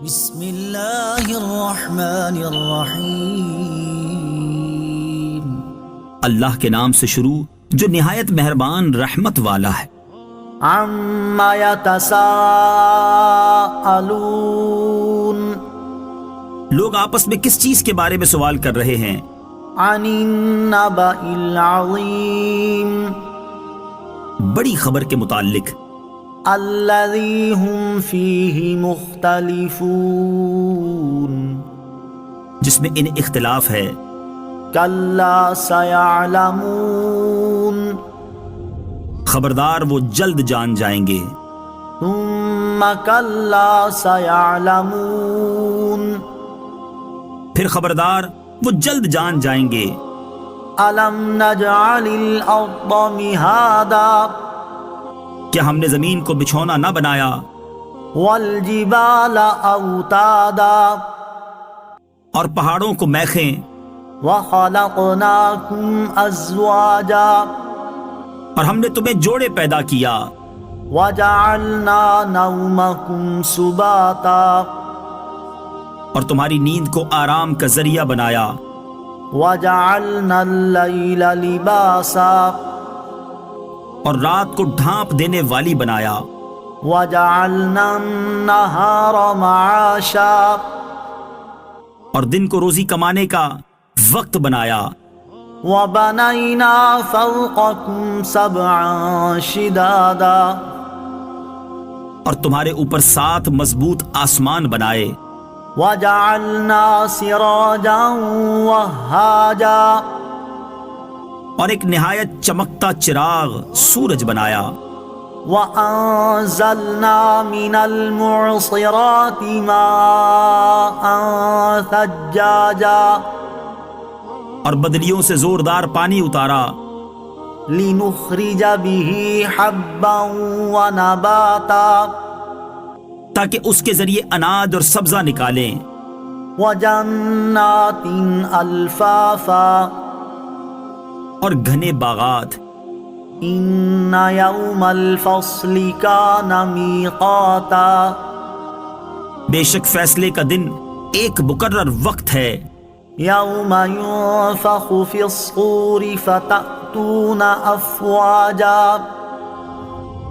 بسم اللہ الرحمن الرحیم۔ اللہ کے نام سے شروع جو نہایت مہربان رحمت والا ہے۔ عما یتساءلون، لوگ آپس میں کس چیز کے بارے میں سوال کر رہے ہیں؟ عن النبأ العظیم، بڑی خبر کے متعلق۔ الذی هم فیہ مختلفون، جس میں ان اختلاف ہے۔ کلا سیعلمون، خبردار وہ جلد جان جائیں گے۔ ثم کلا سیعلمون، پھر خبردار وہ جلد جان جائیں گے۔ الم نجعل الارض مہادا، کیا ہم نے زمین کو بچھونا نہ بنایا؟ والجبال اوتادا، اور پہاڑوں کو میخیں؟ وخلقناکم ازواجا، اور ہم نے تمہیں جوڑے پیدا کیا۔ وجعلنا نومکم سباتا، اور تمہاری نیند کو آرام کا ذریعہ بنایا۔ وجعلنا اللیل لباسا، اور رات کو ڈھانپ دینے والی بنایا۔ وجعلنا النہار معاشا، اور دن کو روزی کمانے کا وقت بنایا۔ وبنینا فوقکم سبعا شدادا، اور تمہارے اوپر 7 مضبوط آسمان بنائے۔ وجعلنا سراجا وہاجا، اور ایک نہایت چمکتا چراغ سورج بنایا۔ وَأَنزَلْنَا مِنَ الْمُعْصِرَاتِ مَاءً ثَجَّاجًا، اور بدلیوں سے زوردار پانی اتارا۔ لِنُخْرِجَ بِهِ حَبًّا وَنَبَاتًا، تاکہ اس کے ذریعے اناج اور سبزہ نکالیں۔ وَجَنَّاتٍ أَلْفَافًا، اور گھنے باغات۔ إِنَّ يَوْمَ الْفَصْلِ كَانَ مِيقَاتًا، بے شک فیصلے کا دن ایک مقرر وقت ہے۔ يَوْمَ يُنفَخُ فِي الصُّورِ فَتَأْتُونَ أَفْوَاجًا،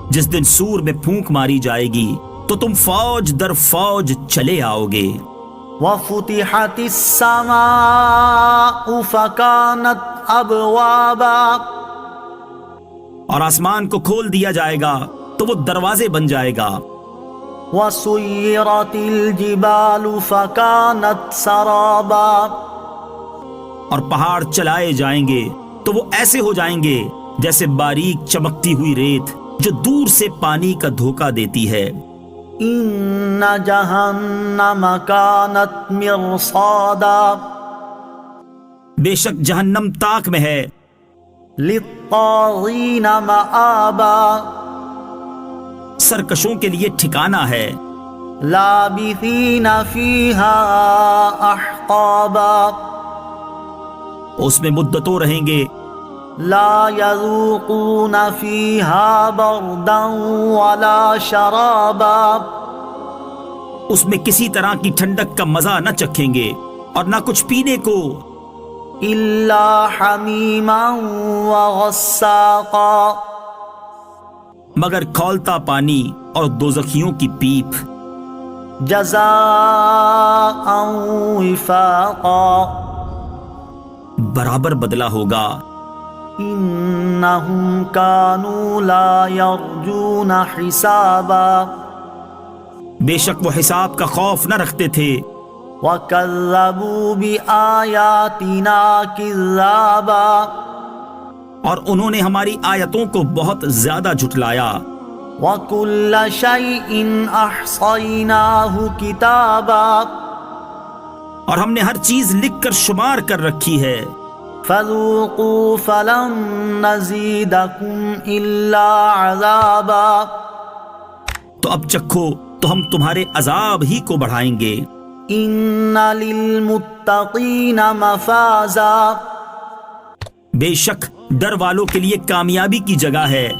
جس دن سور میں پھونک ماری جائے گی تو تم فوج در فوج چلے آؤ گے۔ وَفُتِحَتِ السَّمَاءُ فَكَانَتْ أَبْوَابًا، اور آسمان کو کھول دیا جائے گا تو وہ دروازے بن جائے گا۔ وَسُيِّرَتِ الْجِبَالُ فَكَانَتْ سَرَابًا، اور پہاڑ چلائے جائیں گے تو وہ ایسے ہو جائیں گے جیسے باریک چمکتی ہوئی ریت جو دور سے پانی کا دھوکہ دیتی ہے۔ إِنَّ جَهَنَّمَ كَانَتْ مِرْصَادًا، بے شک جہنم تاک میں ہے۔ لِلطَّاغِينَ مَآبًا، سرکشوں کے لیے ٹھکانہ ہے۔ لَابِثِينَ فِيهَا أَحْقَابًا، اس میں مدتوں رہیں گے۔ لا يذوقون فيها بردا ولا شرابا، اس میں کسی طرح کی ٹھنڈک کا مزہ نہ چکھیں گے اور نہ کچھ پینے کو، إلا حميما وغساقا، مگر کھولتا پانی اور دوزخیوں کی پیپ۔ جزاء وفاقا، برابر بدلہ ہوگا۔ إنهم كانوا لا يرجون حسابا، بے شک وہ حساب کا خوف نہ رکھتے تھے۔ وكذبوا بآياتنا كذابا، اور انہوں نے ہماری آیتوں کو بہت زیادہ جھٹلایا۔ وَكُلَّ شَيْءٍ أَحْصَيْنَاهُ كِتَابًا، اور ہم نے ہر چیز لکھ کر شمار کر رکھی ہے۔ فَذُوقُوا فَلَن نَّزِيدَكُمْ إِلَّا عَذَابًا، تو اب چکھو تو ہم تمہارے عذاب ہی کو بڑھائیں گے۔ إِنَّ لِلْمُتَّقِينَ مَفَازًا، بے شک ڈر والوں کے لیے کامیابی کی جگہ ہے۔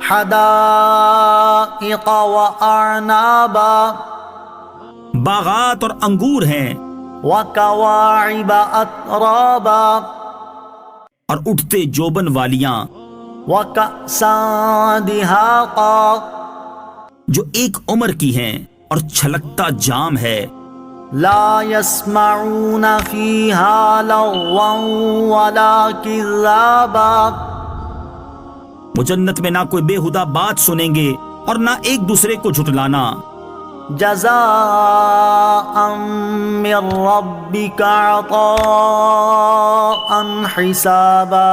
حدائق وأعنابا، باغات اور انگور ہیں وكواعب أترابا اور اٹھتے جوبن والیاں وكأسا دهاقا جو ایک عمر کی ہیں اور چھلکتا جام ہے لا يسمعون فيها لغوا ولا كذابا وہ جنت میں نہ کوئی بےہودہ بات سنیں گے اور نہ ایک دوسرے کو جھٹلانا جزاء من ربك عطاء حسابا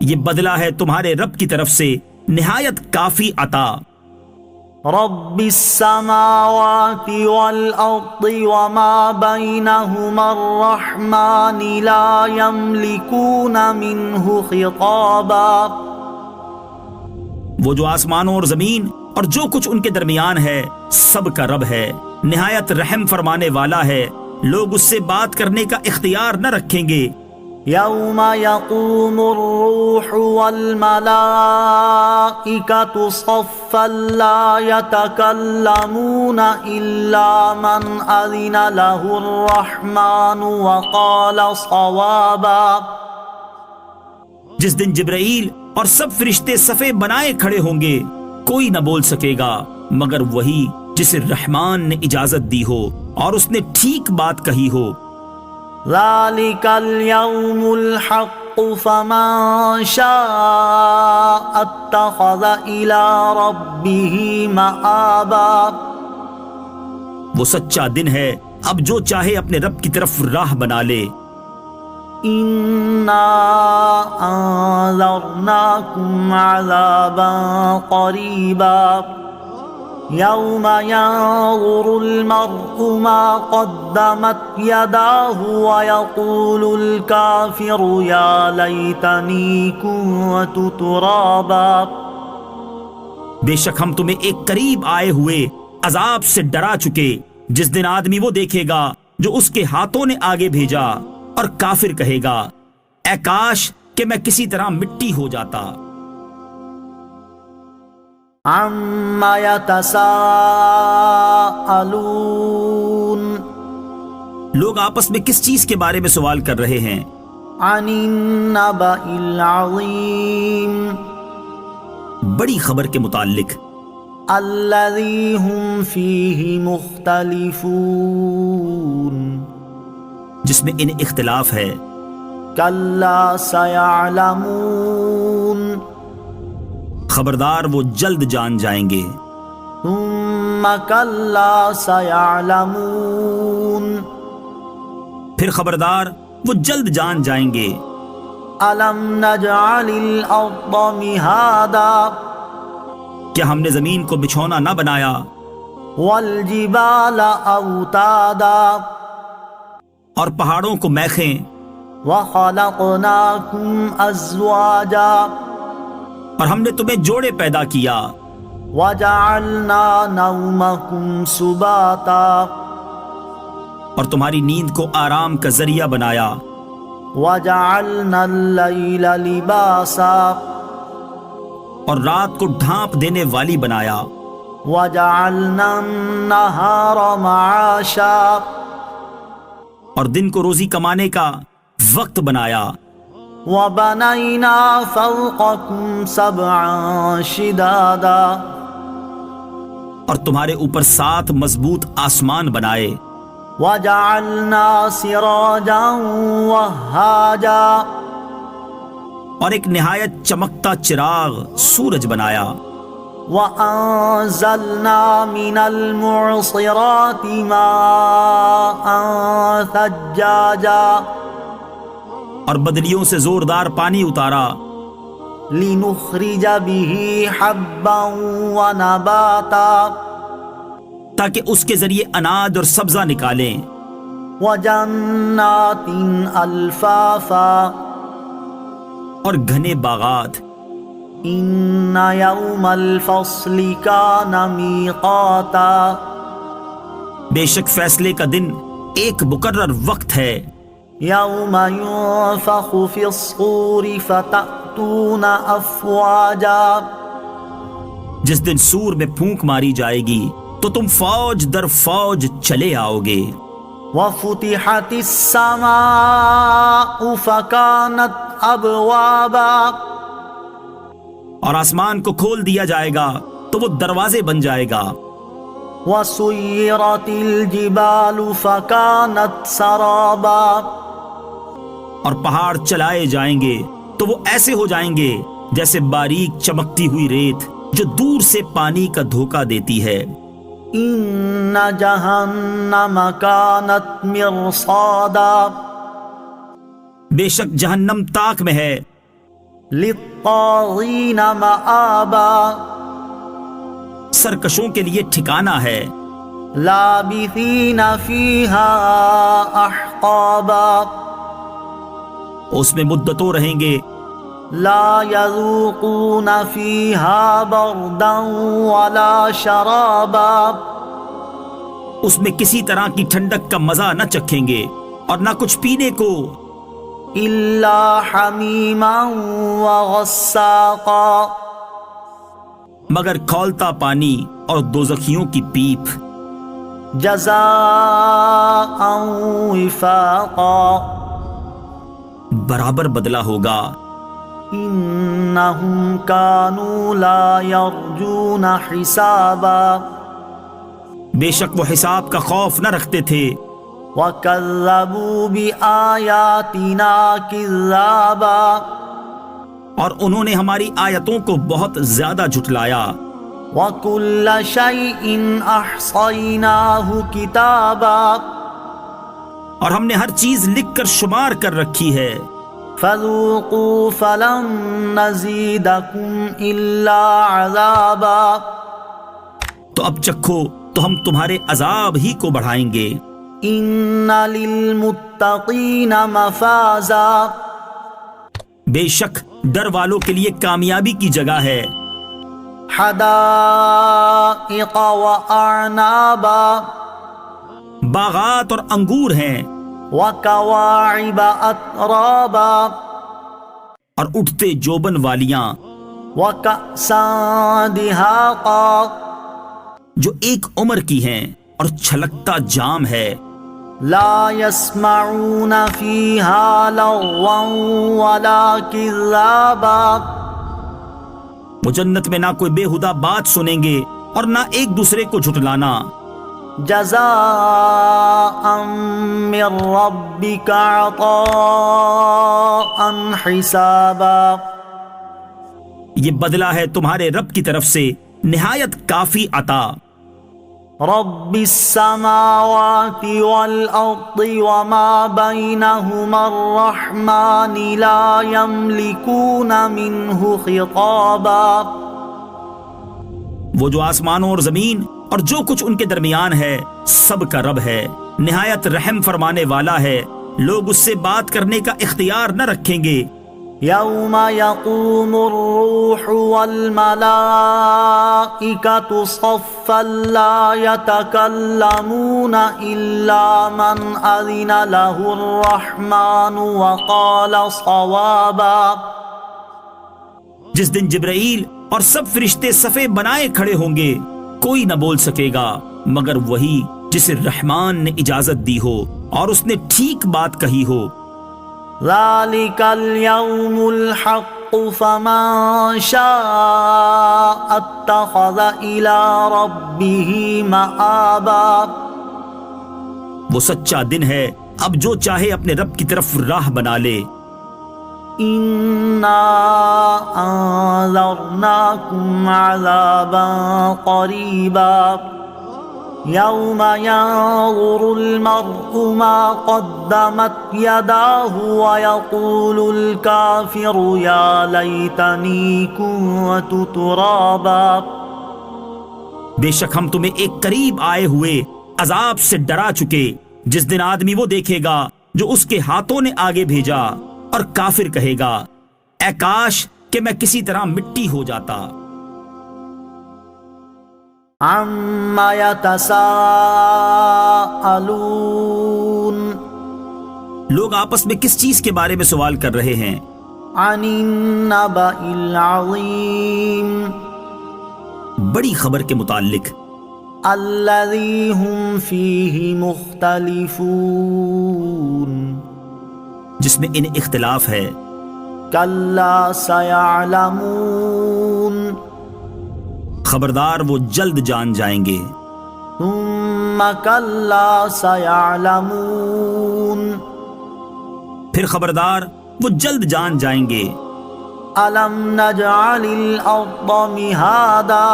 یہ بدلہ ہے تمہارے رب کی طرف سے نہایت کافی عطا رب السماوات والأرض وما بينهما الرحمن لا يملكون منه خطابا وہ جو آسمانوں اور زمین اور جو کچھ ان کے درمیان ہے سب کا رب ہے نہایت رحم فرمانے والا ہے لوگ اس سے بات کرنے کا اختیار نہ رکھیں گے يوم يقوم الروح والملائكة صفا لا يتكلمون إلا من أذن له الرحمن وقال صوابا جس دن جبرائیل اور سب فرشتے صفے بنائے کھڑے ہوں گے کوئی نہ بول سکے گا مگر وہی جسے رحمان نے اجازت دی ہو اور اس نے ٹھیک بات کہی ہو ذلك اليوم الحق فمن شاء اتخذ إلى ربه مآبا وہ سچا دن ہے اب جو چاہے اپنے رب کی طرف راہ بنا لے إنا أنذرناكم عذابا قريبا يوم ينظر المرء ما قدمت يداه ويقول الكافر يا ليتني كنت ترابا بے شک ہم تمہیں ایک قریب آئے ہوئے عذاب سے ڈرا چکے جس دن آدمی وہ دیکھے گا جو اس کے ہاتھوں نے آگے بھیجا اور کافر کہے گا اے کاش کہ میں کسی طرح مٹی ہو جاتا عما يتساءلون لوگ آپس میں کس چیز کے بارے میں سوال کر رہے ہیں عن النبأ العظيم بڑی خبر کے متعلق الذي هم فيه مختلفون جس میں ان اختلاف ہے كلا سيعلمون خبردار وہ جلد جان جائیں گے ثم كلا سيعلمون پھر خبردار وہ جلد جان جائیں گے ألم نجعل الأرض مهادا کیا ہم نے زمین کو بچھونا نہ بنایا والجبال أوتادا اور پہاڑوں کو میخیں وخلقناكم أزواجا اور ہم نے تمہیں جوڑے پیدا کیا وجعلنا نومكم سباتا اور تمہاری نیند کو آرام کا ذریعہ بنایا وجعلنا الليل لباسا اور رات کو ڈھانپ دینے والی بنایا وجعلنا النهار معاشا اور دن کو روزی کمانے کا وقت بنایا وبنينا فوقكم سبعا شدادا اور تمہارے اوپر 7 مضبوط آسمان بنائے وجعلنا سراجا وهاجا اور ایک نہایت چمکتا چراغ سورج بنایا وأنزلنا من المعصرات ماء ثجاجا اور بدلیوں سے زوردار پانی اتارا لنخرج به حبا ونباتا تاکہ اس کے ذریعے اناج اور سبزہ نکالیں وجنات الفافا اور گھنے باغات ان یوم الفصل کان میقاتا بے شک فیصلے کا دن ایک مقرر وقت ہے یوم ينفخ فی الصور فتأتون افواجا جس دن سور میں پھونک ماری جائے گی تو تم فوج در فوج چلے آؤ گے۔ وفتحت السماء فكانت ابوابا، اور آسمان کو کھول دیا جائے گا تو وہ دروازے بن جائے گا۔ وسيرت الجبال فكانت سرابا، اور پہاڑ چلائے جائیں گے تو وہ ایسے ہو جائیں گے جیسے باریک چمکتی ہوئی ریت جو دور سے پانی کا دھوکہ دیتی ہے۔ ان جہنم كانت مرصادا، بے شک جہنم تاک میں ہے، للطاغین مآبا، سرکشوں کے لیے ٹھکانہ ہے۔ لابثین فیہا احقابا، اس میں مدتوں رہیں گے، لا یذوقون فیہا بردا ولا شرابا، اس میں کسی طرح کی ٹھنڈک کا مزہ نہ چکھیں گے اور نہ کچھ پینے کو، الا حمیما وغساقا، مگر کھولتا پانی اور دوزخیوں کی پیپ، جزاء وفاقا، برابر بدلہ ہوگا۔ انہم کانوا لا یرجون حسابا، بے شک وہ حساب کا خوف نہ رکھتے تھے، وَكَذَّبُوا بِآيَاتِنَا كِذَّابًا، اور انہوں نے ہماری آیتوں کو بہت زیادہ جھٹلایا۔ وَكُلَّ شَيْءٍ أَحْصَيْنَاهُ كِتَابًا، اور ہم نے ہر چیز لکھ کر شمار کر رکھی ہے۔ فَذُوقُوا فَلَن نَّزِيدَكُمْ إِلَّا عَذَابًا، تو اب چکھو تو ہم تمہارے عذاب ہی کو بڑھائیں گے۔ إِنَّ لِلْمُتَّقِينَ مَفَازًا، بے شک ڈر والوں کے لیے کامیابی کی جگہ ہے۔ حدائق وأعنابا، باغات اور انگور ہیں، وكواعب أترابا، اور اٹھتے جوبن والیاں، وكأسا دهاقا، جو ایک عمر کی ہیں اور چھلکتا جام ہے۔ لا يسمعون فيها لغوا ولا كذابا، وہ جنت میں نہ کوئی بےہودہ بات سنیں گے اور نہ ایک دوسرے کو جھٹلانا۔ جزاء من ربك عطاء حسابا، یہ بدلہ ہے تمہارے رب کی طرف سے نہایت کافی عطا۔ رب السماوات والأرض وما بينهما الرحمن لا يملكون منه خطابا، وہ جو آسمانوں اور زمین اور جو کچھ ان کے درمیان ہے سب کا رب ہے، نہایت رحم فرمانے والا ہے، لوگ اس سے بات کرنے کا اختیار نہ رکھیں گے۔ يوم يقوم الروح والملائكة صفا لا يتكلمون إلا من أذن له الرحمن وقال صوابا، جس دن جبرائیل اور سب فرشتے صفے بنائے کھڑے ہوں گے، کوئی نہ بول سکے گا مگر وہی جسے رحمان نے اجازت دی ہو اور اس نے ٹھیک بات کہی ہو۔ ذلك اليوم الحق فمن شاء اتخذ إلى ربه مآبا، وہ سچا دن ہے، اب جو چاہے اپنے رب کی طرف راہ بنا لے۔ إنا أنذرناكم عذابا قريبا يوم ينظر المرء ما قدمت يداه ويقول الكافر يا ليتني كنت ترابا، بے شک ہم تمہیں ایک قریب آئے ہوئے عذاب سے ڈرا چکے، جس دن آدمی وہ دیکھے گا جو اس کے ہاتھوں نے آگے بھیجا، اور کافر کہے گا اے کاش کہ میں کسی طرح مٹی ہو جاتا۔ عما يتساءلون، لوگ آپس میں کس چیز کے بارے میں سوال کر رہے ہیں؟ عن النبأ العظیم، بڑی خبر کے متعلق۔ الذي هم فيه مختلفون جس میں ان اختلاف ہے. كلا سيعلمون خبردار وہ جلد جان جائیں گے. ثم كلا سيعلمون پھر خبردار وہ جلد جان جائیں گے. ألم نجعل الأرض مهادا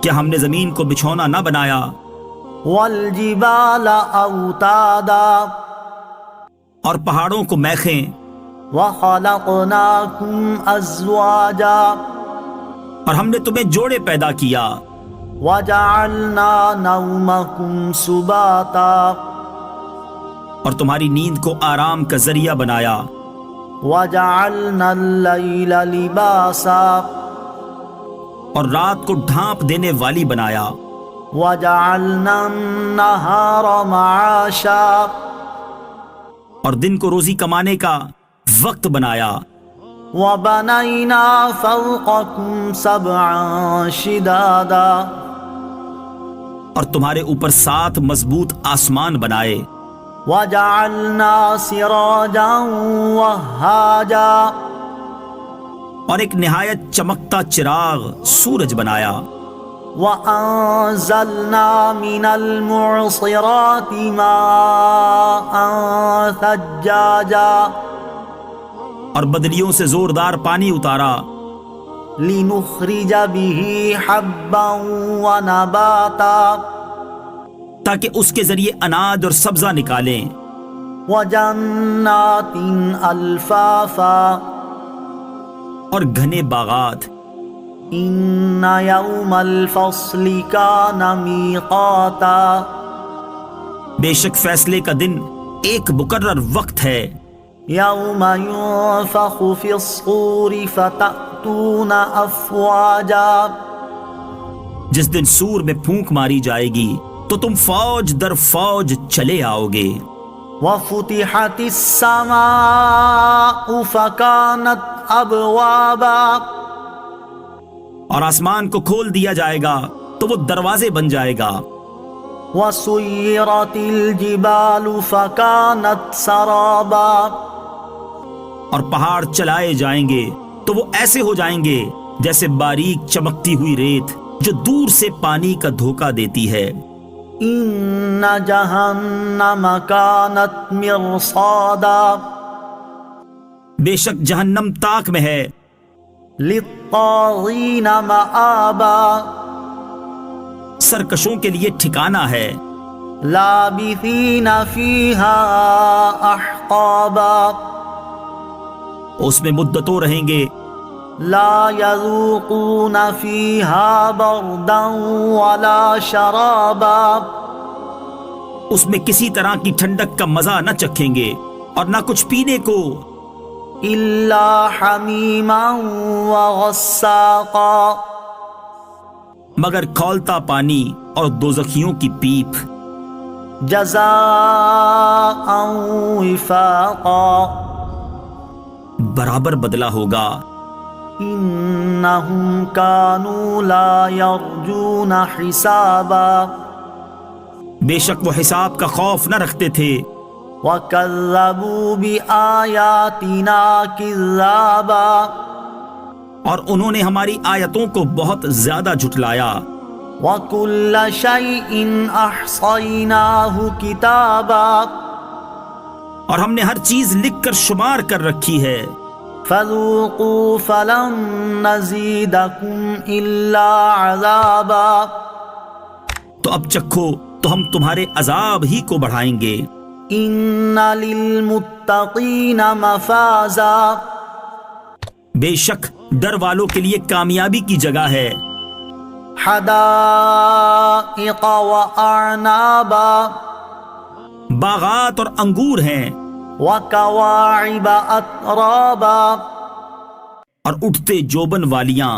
کیا ہم نے زمین کو بچھونا نہ بنایا؟ والجبال أوتادا اور پہاڑوں کو میخیں. وخلقناكم أزواجا اور ہم نے تمہیں جوڑے پیدا کیا. وجعلنا نومكم سباتا اور تمہاری نیند کو آرام کا ذریعہ بنایا. وجعلنا الليل لباسا اور رات کو ڈھانپ دینے والی بنایا. وجعلنا النهار معاشا اور دن کو روزی کمانے کا وقت بنایا. وبنينا فوقكم سبعا شدادا اور تمہارے اوپر 7 مضبوط آسمان بنائے. وجعلنا سراجا وهاجا اور ایک نہایت چمکتا چراغ سورج بنایا. وأنزلنا من المعصرات ماء ثجاجا اور بدریوں سے زوردار پانی اتارا. لنخرج به حبا ونباتا تاکہ اس کے ذریعے اناج اور سبزہ نکالیں. وجنات الفافا اور گھنے باغات. ان يوم الفصل كان ميقاتا بے شک فیصلے کا دن ایک مقرر وقت ہے. يوم ينفخ في الصور فتأتون أفواجا جس دن سور میں پھونک ماری جائے گی تو تم فوج در فوج چلے آؤ گے. وفتحت السماء فكانت أبوابا اور آسمان کو کھول دیا جائے گا تو وہ دروازے بن جائے گا. وسيرت الجبال فكانت سرابا اور پہاڑ چلائے جائیں گے تو وہ ایسے ہو جائیں گے جیسے باریک چمکتی ہوئی ریت جو دور سے پانی کا دھوکہ دیتی ہے. ان جہنم كانت مرصادا بے شک جہنم تاک میں ہے. للطاغین مآبا سرکشوں کے لیے ٹھکانہ ہے. لابثین فیہا احقابا اس میں مدتوں رہیں گے. لا یذوقون فیہا بردا ولا شرابا اس میں کسی طرح کی ٹھنڈک کا مزہ نہ چکھیں گے اور نہ کچھ پینے کو الا حمیما وغساقا مگر کھولتا پانی اور دوزخیوں کی پیپ. جزاء وفاقا برابر بدلہ ہوگا. انہم کانوا لا یرجون حسابا بے شک وہ حساب کا خوف نہ رکھتے تھے. وَكَذَّبُوا بِآيَاتِنَا كِذَّابًا اور انہوں نے ہماری آیتوں کو بہت زیادہ جھٹلایا. وَكُلَّ شَيْءٍ أَحْصَيْنَاهُ كِتَابًا اور ہم نے ہر چیز لکھ کر شمار کر رکھی ہے. فَذُوقُوا فَلَن نَّزِيدَكُمْ إِلَّا عَذَابًا تو اب چکھو تو ہم تمہارے عذاب ہی کو بڑھائیں گے. إِنَّ لِلْمُتَّقِينَ مَفَازًا بے شک ڈر والوں کے لیے کامیابی کی جگہ ہے. حدائق وأعنابا باغات اور انگور ہیں. وكواعب أترابا اور اٹھتے جوبن والیاں.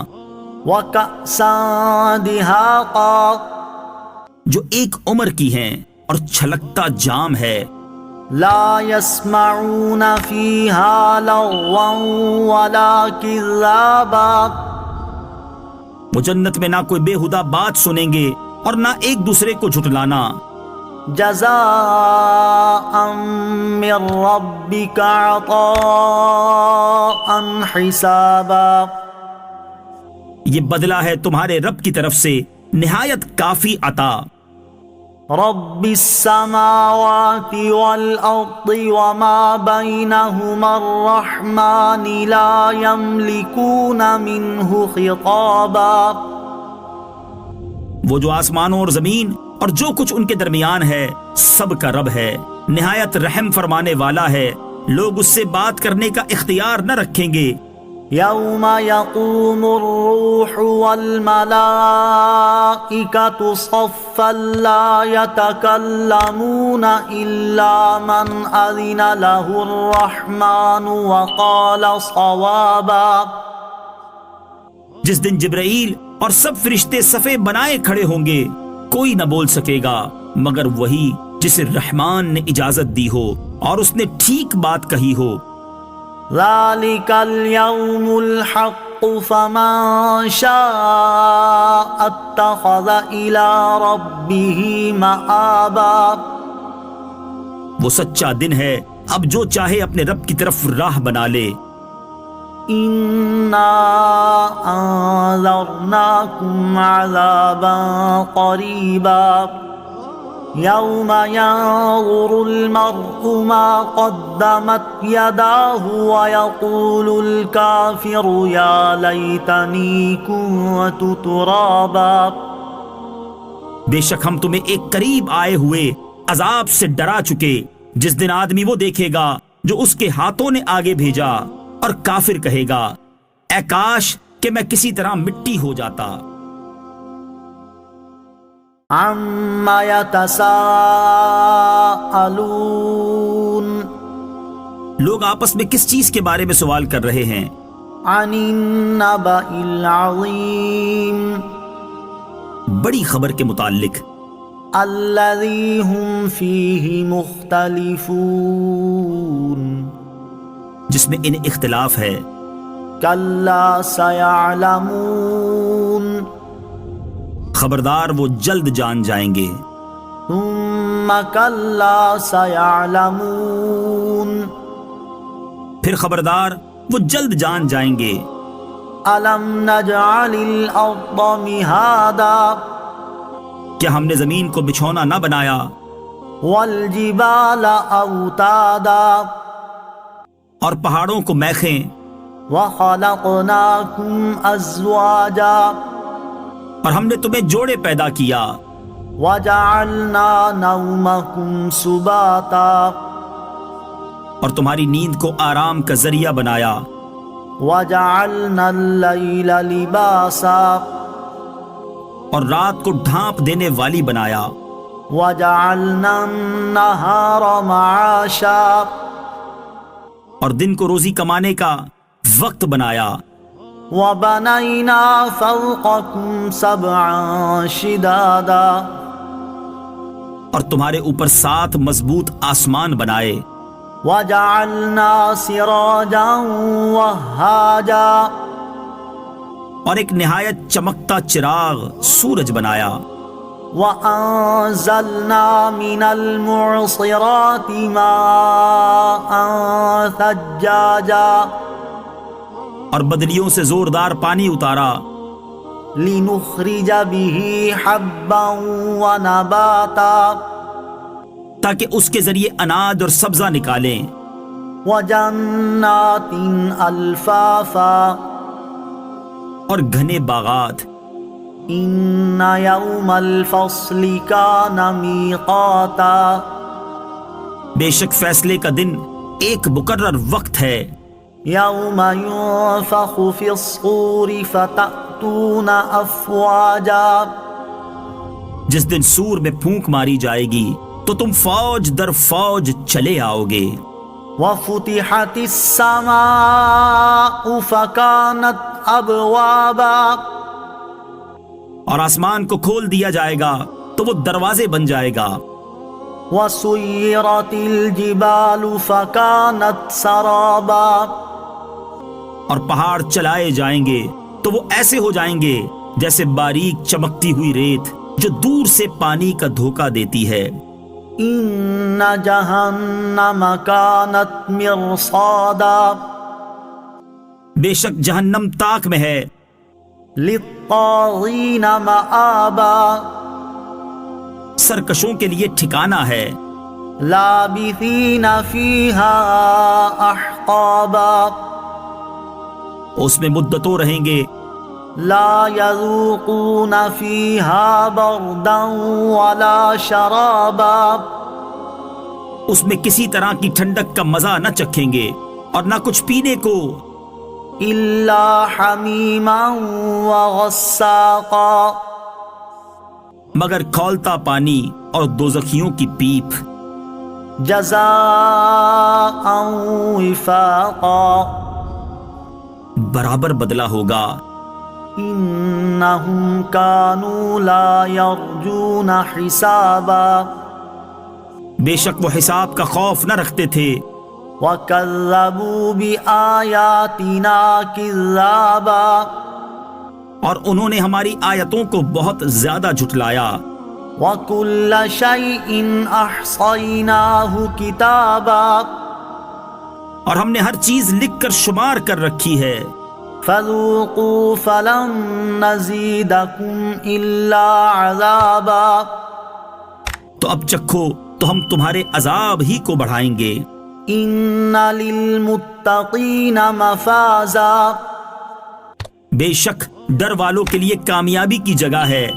وكأسا دهاقا جو ایک عمر کی ہیں اور چھلکتا جام ہے. لا يسمعون فيها لغوا ولا كذابا وہ جنت میں نہ کوئی بے ہدا بات سنیں گے اور نہ ایک دوسرے کو جھٹلانا، جزاء من ربك عطاء حسابا، یہ بدلہ ہے تمہارے رب کی طرف سے نہایت کافی عطا۔ رب السماوات والأرض وما بينهما الرحمن لا يملكون منه خطابا، وہ جو آسمانوں اور زمین اور جو کچھ ان کے درمیان ہے سب کا رب ہے، نہایت رحم فرمانے والا ہے، لوگ اس سے بات کرنے کا اختیار نہ رکھیں گے۔ يوم يقوم الروح والملائكة صفا لا يتكلمون إلا من أذن له الرحمن وقال صوابا، جس دن جبرائیل اور سب فرشتے صفے بنائے کھڑے ہوں گے، کوئی نہ بول سکے گا مگر وہی جسے رحمان نے اجازت دی ہو اور اس نے ٹھیک بات کہی ہو۔ ذلك اليوم الحق فمن شاء اتخذ إلى ربه مآبا، وہ سچا دن ہے، اب جو چاہے اپنے رب کی طرف راہ بنا لے۔ إنا أنذرناكم عذابا قريبا يوم ينظر المرء ما قدمت يداه ويقول الكافر يا ليتني كنت ترابا، بے شک ہم تمہیں ایک قریب آئے ہوئے عذاب سے ڈرا چکے، جس دن آدمی وہ دیکھے گا جو اس کے ہاتھوں نے آگے بھیجا، اور کافر کہے گا اے کاش کہ میں کسی طرح مٹی ہو جاتا۔ عما يتساءلون، لوگ آپس میں کس چیز کے بارے میں سوال کر رہے ہیں؟ عن النبأ العظیم، بڑی خبر کے متعلق، الذی هم فیہ مختلفون، جس میں انہیں اختلاف ہے۔ کلا سیعلمون، خبردار وہ جلد جان جائیں گے۔ ثم کلا سیعلمون، پھر خبردار وہ جلد جان جائیں گے۔ الم نجعل الارض مہادا، کیا ہم نے زمین کو بچھونا نہ بنایا؟ والجبال اوتادا، اور پہاڑوں کو میخیں، وخلقناکم ازواجا، اور ہم نے تمہیں جوڑے پیدا کیا۔ وجعلنا نومکم سباتا، اور تمہاری نیند کو آرام کا ذریعہ بنایا۔ وجعلنا اللیل لباسا، اور رات کو ڈھانپ دینے والی بنایا۔ وجعلنا النہار معاشا، اور دن کو روزی کمانے کا وقت بنایا۔ وبنینا فوقکم سبعا شدادا، اور تمہارے اوپر 7 مضبوط آسمان بنائے۔ وجعلنا سراجا وہاجا، اور ایک نہایت چمکتا چراغ سورج بنایا۔ وَأَنزَلْنَا مِنَ الْمُعْصِرَاتِ مَاءً ثَجَّاجًا، اور بدلیوں سے زوردار پانی اتارا، لِنُخْرِجَ بِهِ حَبًّا وَنَبَاتًا، تاکہ اس کے ذریعے اناج اور سبزہ نکالیں۔ وَجَنَّاتٍ أَلْفَافًا، اور گھنے باغات۔ إِنَّ يَوْمَ الْفَصْلِ كَانَ مِيقَاتًا، بے شک فیصلے کا دن ایک مقرر وقت ہے۔ يَوْمَ يُنفَخُ فِي الصُّورِ فَتَأْتُونَ أَفْوَاجًا، جس دن سور میں پھونک ماری جائے گی تو تم فوج در فوج چلے آؤ گے۔ وَفُتِحَتِ السَّمَاءُ فَكَانَتْ أَبْوَابًا، اور آسمان کو کھول دیا جائے گا تو وہ دروازے بن جائے گا۔ وَسُيِّرَتِ الْجِبَالُ فَكَانَتْ سَرَابًا، اور پہاڑ چلائے جائیں گے تو وہ ایسے ہو جائیں گے جیسے باریک چمکتی ہوئی ریت۔ جو دور سے پانی کا دھوکہ دیتی ہے۔ إن جهنم كانت مرصادا بے شک جہنم تاک میں ہے للطاغين مآبا سرکشوں کے لیے ٹھکانہ ہے۔ لابثين فيها أحقابا اس میں مدتوں رہیں گے۔ لا يذوقون فيها بردا ولا شرابا اس میں کسی طرح کی ٹھنڈک کا مزہ نہ چکھیں گے اور نہ کچھ پینے کو، إلا حميما وغساقا مگر کھولتا پانی اور دوزخیوں کی پیپ۔ جزاء وفاقا برابر بدلہ ہوگا۔ إنهم كانوا لا يرجون حسابا بے شک وہ حساب کا خوف نہ رکھتے تھے، وكذبوا بآياتنا كذابا اور انہوں نے ہماری آیتوں کو بہت زیادہ جھٹلایا۔ وكل شيء أحصيناه كتابا اور ہم نے ہر چیز لکھ کر شمار کر رکھی ہے۔ فذوقوا فلن نزيدكم إلا عذابا تو اب چکھو تو ہم تمہارے عذاب ہی کو بڑھائیں گے۔ إن للمتقين مفازا بے شک ڈر والوں کے لیے کامیابی کی جگہ ہے۔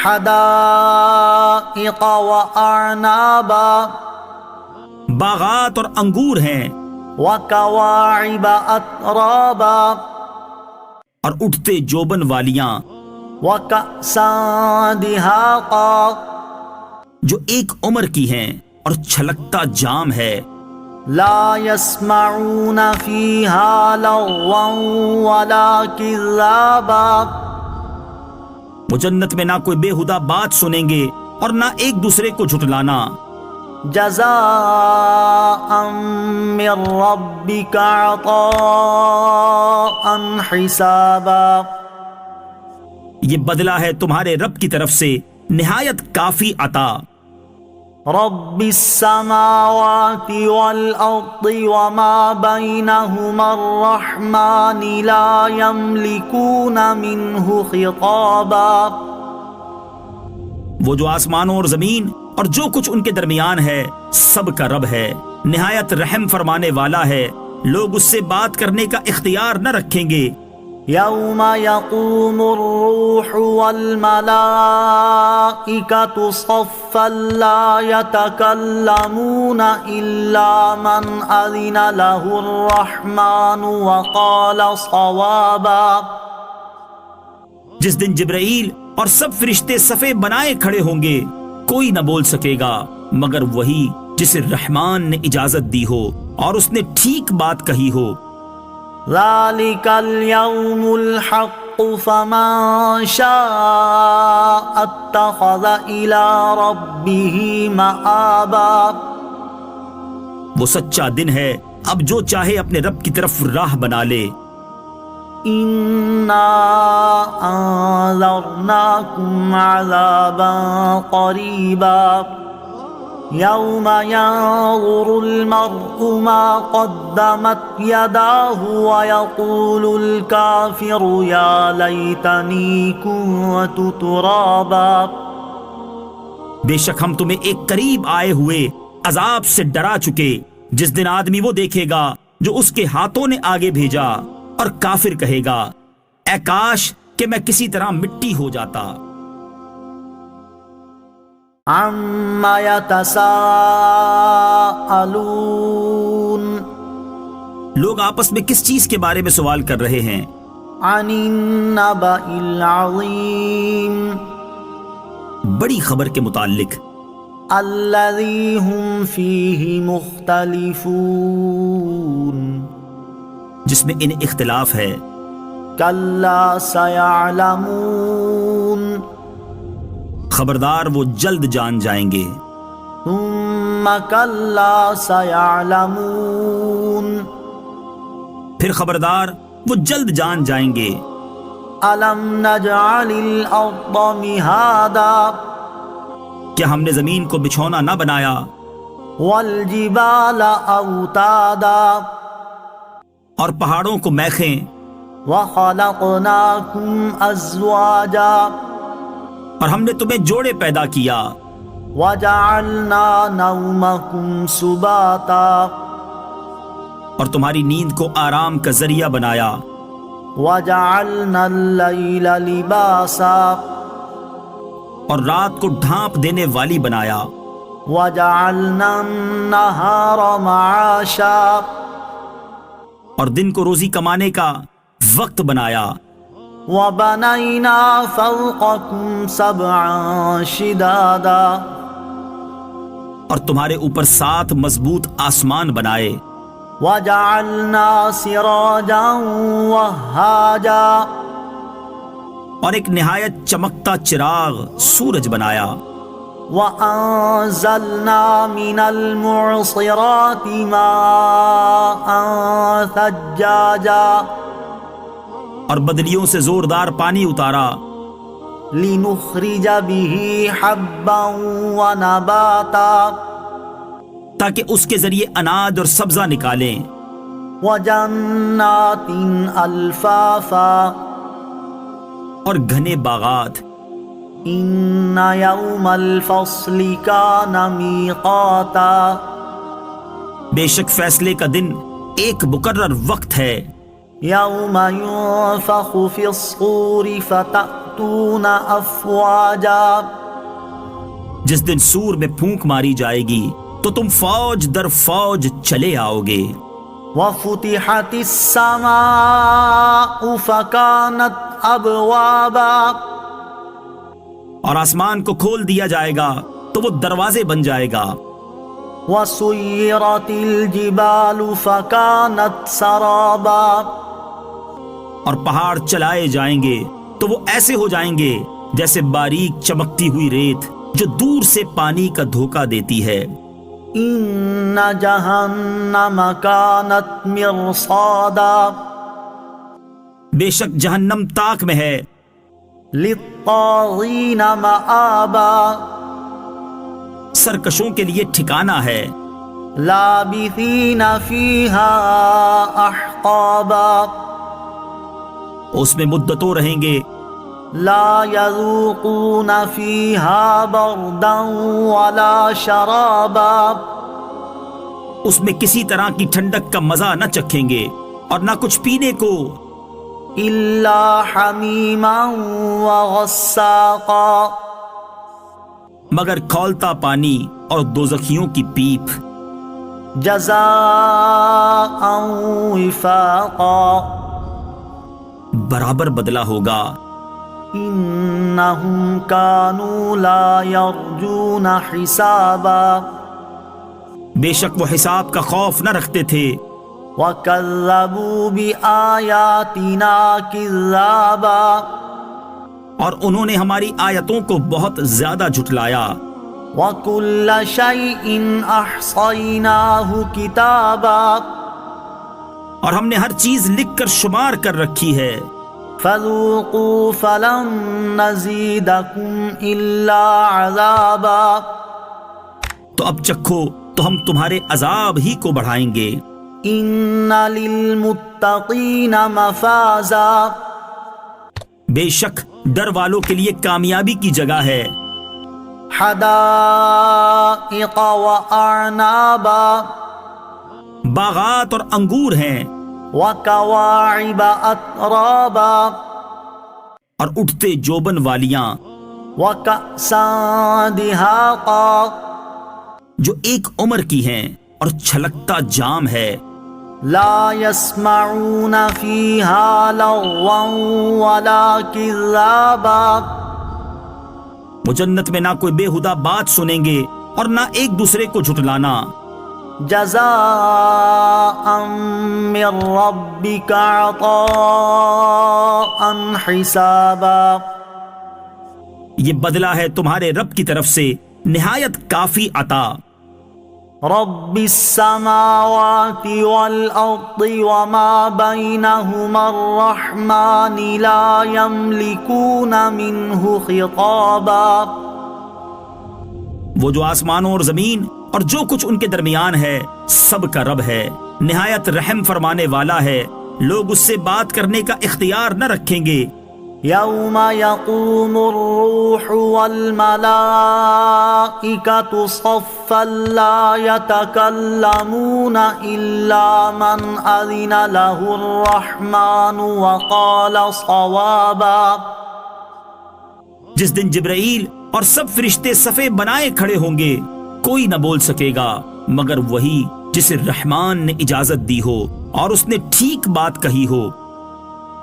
حدائق وأعنابا باغات اور انگور ہیں، وكواعب أترابا اور اٹھتے جوبن والیاں، وكأسا دهاقا جو ایک عمر کی ہیں اور چھلکتا جام ہے۔ لا يسمعون فيها لغوا ولا كذابا وہ جنت میں نہ کوئی بےہودہ بات سنیں گے اور نہ ایک دوسرے کو جھٹلانا۔ جزاء من ربك عطاء حسابا یہ بدلہ ہے تمہارے رب کی طرف سے نہایت کافی عطا۔ رب السماوات والأرض وما بينهما الرحمن لا يملكون منه خطابا وہ جو آسمانوں اور زمین اور جو کچھ ان کے درمیان ہے سب کا رب ہے، نہایت رحم فرمانے والا ہے، لوگ اس سے بات کرنے کا اختیار نہ رکھیں گے۔ يوم يقوم الروح والملائكة صفا لا يتكلمون إلا من أذن له الرحمن وقال صوابا جس دن جبرائیل اور سب فرشتے صفے بنائے کھڑے ہوں گے، کوئی نہ بول سکے گا مگر وہی جسے رحمان نے اجازت دی ہو اور اس نے ٹھیک بات کہی ہو۔ ذلك اليوم الحق فمن شاء اتخذ إلى ربه مآبا وہ سچا دن ہے، اب جو چاہے اپنے رب کی طرف راہ بنا لے۔ إنا أنذرناكم عذابا قريبا يوم ينظر المرء ما قدمت يداه ويقول الكافر يا ليتني كنت ترابا بے شک ہم تمہیں ایک قریب آئے ہوئے عذاب سے ڈرا چکے، جس دن آدمی وہ دیکھے گا جو اس کے ہاتھوں نے آگے بھیجا، اور کافر کہے گا اے کاش کہ میں کسی طرح مٹی ہو جاتا۔ عما يتساءلون لوگ آپس میں کس چیز کے بارے میں سوال کر رہے ہیں؟ عن النبأ العظيم بڑی خبر کے متعلق، الذي هم فيه مختلفون جس میں ان اختلاف ہے۔ كلا سيعلمون خبردار وہ جلد جان جائیں گے۔ ثم كلا سيعلمون پھر خبردار وہ جلد جان جائیں گے۔ ألم نجعل الأرض مهادا کیا ہم نے زمین کو بچھونا نہ بنایا؟ والجبال أوتادا اور پہاڑوں کو میخیں، وخلقناكم أزواجا اور ہم نے تمہیں جوڑے پیدا کیا، وجعلنا نومكم سباتا اور تمہاری نیند کو آرام کا ذریعہ بنایا، وجعلنا الليل لباسا اور رات کو ڈھانپ دینے والی بنایا، وجعلنا النهار معاشا اور دن کو روزی کمانے کا وقت بنایا، وبنينا فوقكم سبعا شدادا اور تمہارے اوپر 7 مضبوط آسمان بنائے، وجعلنا سراجا وهاجا اور ایک نہایت چمکتا چراغ سورج بنایا، وأنزلنا من المعصرات ماء ثجاجا اور بدلیوں سے زوردار پانی اتارا، لنخرج به حبا ونباتا تاکہ اس کے ذریعے اناج اور سبزہ نکالیں، وجنات الفافا اور گھنے باغات، ان یوم الفصل کان میقاتا بے شک فیصلے کا دن ایک مقرر وقت ہے، یوم ينفخ فی الصور فتأتون افواجا جس دن سور میں پھونک ماری جائے گی تو تم فوج در فوج چلے آؤ گے، وفتحت السماء فکانت ابوابا اور آسمان کو کھول دیا جائے گا تو وہ دروازے بن جائے گا، وسيرت الجبال فكانت سرابا اور پہاڑ چلائے جائیں گے تو وہ ایسے ہو جائیں گے جیسے باریک چمکتی ہوئی ریت جو دور سے پانی کا دھوکہ دیتی ہے، ان جہنم كانت مرصادا بے شک جہنم تاک میں ہے، للطاغین مآبا سرکشوں کے لیے ٹھکانہ ہے، لابثین فیہا احقابا اس میں مدتوں رہیں گے، لا یذوقون فیہا بردا ولا شرابا اس میں کسی طرح کی ٹھنڈک کا مزہ نہ چکھیں گے اور نہ کچھ پینے کو، الا حمیما وغساقا مگر کھولتا پانی اور دوزخیوں کی پیپ، جزاء وفاقا برابر بدلہ ہوگا، انہم کانوا لا یرجون حسابا بے شک وہ حساب کا خوف نہ رکھتے تھے، وَكَذَّبُوا بِآيَاتِنَا كِذَّابًا اور انہوں نے ہماری آیتوں کو بہت زیادہ جھٹلایا، وَكُلَّ شَيْءٍ أَحْصَيْنَاهُ كِتَابًا اور ہم نے ہر چیز لکھ کر شمار کر رکھی ہے، فَذُوقُوا فَلَن نَّزِيدَكُمْ إِلَّا عَذَابًا تو اب چکھو تو ہم تمہارے عذاب ہی کو بڑھائیں گے، إِنَّ لِلْمُتَّقِينَ مَفَازًا بے شک ڈر والوں کے لیے کامیابی کی جگہ ہے، حدائق وأعنابا باغات اور انگور ہیں، وكواعب أترابا اور اٹھتے جوبن والیاں، وكأسا دهاقا جو ایک عمر کی ہیں اور چھلکتا جام ہے، لا يسمعون فيها لغوا ولا كذابا وہ جنت میں نہ کوئی بےہودہ بات سنیں گے اور نہ ایک دوسرے کو جھٹلانا، جزاء من ربك عطاء حسابا یہ بدلہ ہے تمہارے رب کی طرف سے نہایت کافی عطا، رب السماوات والأرض وما بينهما الرحمن لا يملكون منه خطابا. وہ جو آسمانوں اور زمین اور جو کچھ ان کے درمیان ہے سب کا رب ہے، نہایت رحم فرمانے والا ہے، لوگ اس سے بات کرنے کا اختیار نہ رکھیں گے. يوم يقوم الروح والملائكة صفا لا يتكلمون إلا من أذن له الرحمن وقال صوابا. جس دن جبرائیل اور سب فرشتے صفے بنائے کھڑے ہوں گے، کوئی نہ بول سکے گا مگر وہی جسے رحمان نے اجازت دی ہو اور اس نے ٹھیک بات کہی ہو.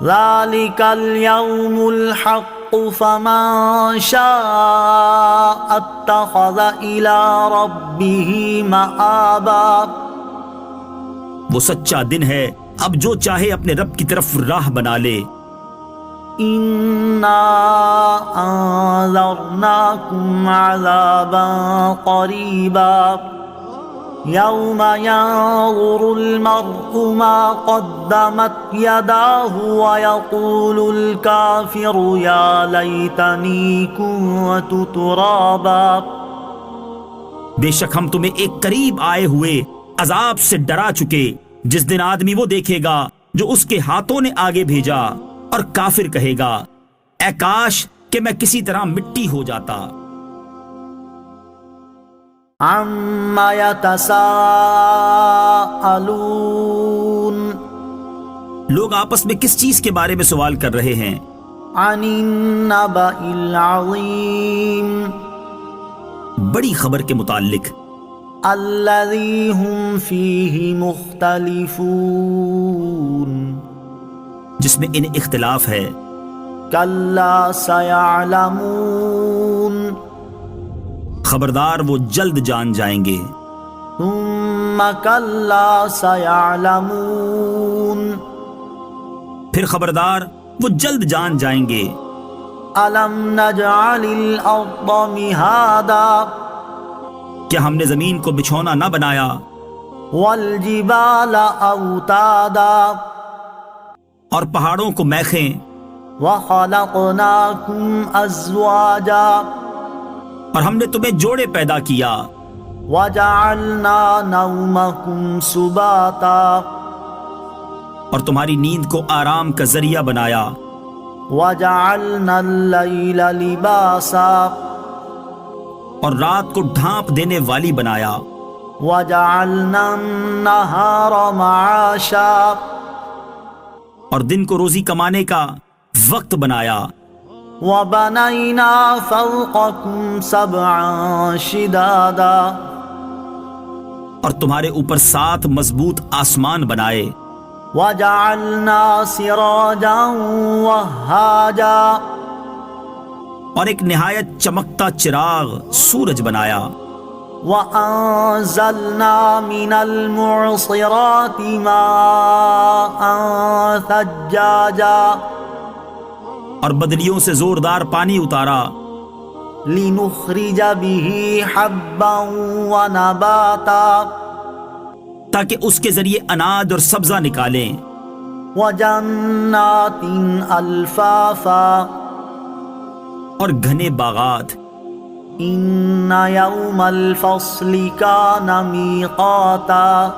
ذلك اليوم الحق فمن شاء اتخذ إلى ربه مآبا. وہ سچا دن ہے، اب جو چاہے اپنے رب کی طرف راہ بنا لے. إنا أنذرناكم عذابا قريبا يوم ينظر المرء ما قدمت يداه ويقول الكافر يا ليتني كنت ترابا. بے شک ہم تمہیں ایک قریب آئے ہوئے عذاب سے ڈرا چکے، جس دن آدمی وہ دیکھے گا جو اس کے ہاتھوں نے آگے بھیجا، اور کافر کہے گا اے کاش کہ میں کسی طرح مٹی ہو جاتا. عما يتساءلون. لوگ آپس میں کس چیز کے بارے میں سوال کر رہے ہیں؟ عن النبأ العظیم. بڑی خبر کے متعلق. الذی هم فیہ مختلفون. جس میں انہیں اختلاف ہے. کلا سیعلمون. خبردار وہ جلد جان جائیں گے. ثم کلا سیعلمون. پھر خبردار وہ جلد جان جائیں گے. الم نجعل الارض مہادا. کیا ہم نے زمین کو بچھونا نہ بنایا؟ والجبال اوتادا. اور پہاڑوں کو میخیں. وخلقناکم ازواجا. اور ہم نے تمہیں جوڑے پیدا کیا. وجعلنا نومکم سباتا. اور تمہاری نیند کو آرام کا ذریعہ بنایا. وجعلنا اللیل لباسا. اور رات کو ڈھانپ دینے والی بنایا. وجعلنا النہار معاشا. اور دن کو روزی کمانے کا وقت بنایا. وبنینا فوقکم سبعا شدادا. اور تمہارے اوپر 7 مضبوط آسمان بنائے. وجعلنا سراجا وہاجا. اور ایک نہایت چمکتا چراغ سورج بنایا. وَأَنزَلْنَا مِنَ الْمُعْصِرَاتِ مَاءً ثَجَّاجًا. اور بدلیوں سے زوردار پانی اتارا. لِنُخْرِجَ بِهِ حَبًّا وَنَبَاتًا. تاکہ اس کے ذریعے اناج اور سبزہ نکالیں. وَجَنَّاتٍ أَلْفَافًا. اور گھنے باغات. إِنَّ يَوْمَ الْفَصْلِ كَانَ مِيقَاتًا.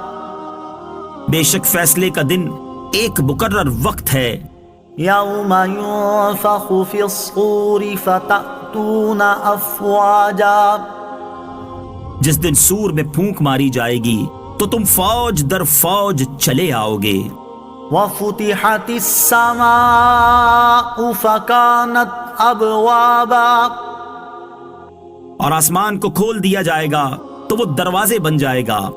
بے شک فیصلے کا دن ایک مقرر وقت ہے. يَوْمَ يُنفَخُ فِي الصُّورِ فَتَأْتُونَ أَفْوَاجًا. جس دن سور میں پھونک ماری جائے گی تو تم فوج در فوج چلے آؤ گے. وَفُتِحَتِ السَّمَاءُ فَكَانَتْ أَبْوَابًا. اور آسمان کو کھول دیا جائے گا تو وہ دروازے بن جائے گا.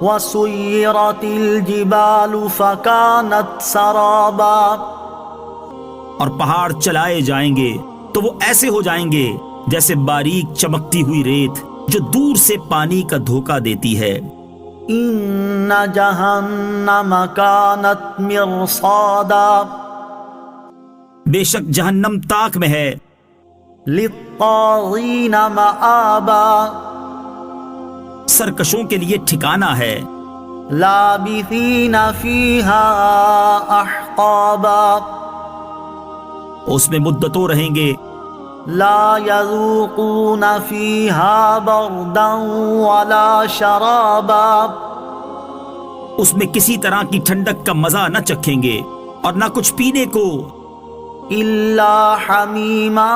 وَسُيِّرَتِ الْجِبَالُ فَكَانَتْ سَرَابًا. اور پہاڑ چلائے جائیں گے تو وہ ایسے ہو جائیں گے جیسے باریک چمکتی ہوئی ریت جو دور سے پانی کا دھوکہ دیتی ہے. إِنَّ جَهَنَّمَ كَانَتْ مِرْصَادًا. بے شک جہنم تاک میں ہے. لِلطَّاغِينَ مَآبًا. سرکشوں کے لیے ٹھکانہ ہے. لابثین فیہا احقابا اس میں مدتوں رہیں گے. لا یذوقون فیہا بردا ولا شرابا اس میں کسی طرح کی ٹھنڈک کا مزہ نہ چکھیں گے اور نہ کچھ پینے کو. الا حمیما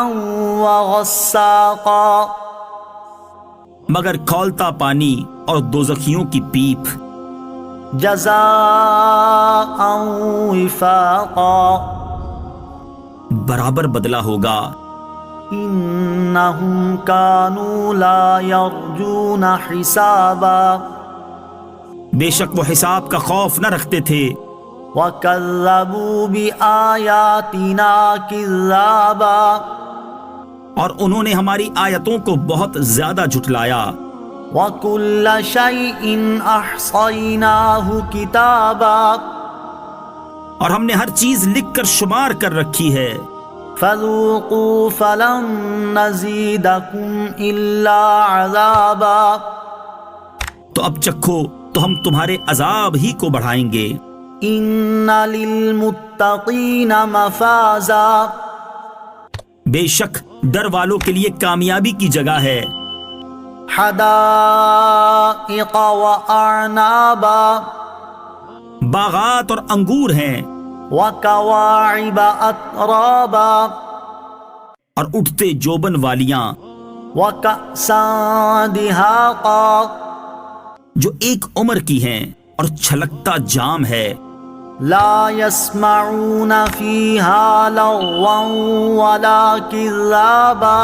وغساقا مگر کھولتا پانی اور دوزخیوں کی پیپ. جزاء وفاقا برابر بدلہ ہوگا. انہم کانوا لا یرجون حسابا بے شک وہ حساب کا خوف نہ رکھتے تھے. وَكَذَّبُوا بِآيَاتِنَا كِذَّابًا اور انہوں نے ہماری آیتوں کو بہت زیادہ جھٹلایا. وَكُلَّ شَيْءٍ أَحْصَيْنَاهُ كِتَابًا اور ہم نے ہر چیز لکھ کر شمار کر رکھی ہے. فَذُوقُوا فَلَن نَّزِيدَكُمْ إِلَّا عَذَابًا تو اب چکھو تو ہم تمہارے عذاب ہی کو بڑھائیں گے. إِنَّ لِلْمُتَّقِينَ مَفَازًا بے شک ڈر والوں کے لیے کامیابی کی جگہ ہے. حدائق وأعنابا باغات اور انگور ہیں وكواعب أترابا اور اٹھتے جوبن والیاں وكأسا دهاقا جو ایک عمر کی ہیں اور چھلکتا جام ہے. لا يسمعون فيها لغوا ولا كذابا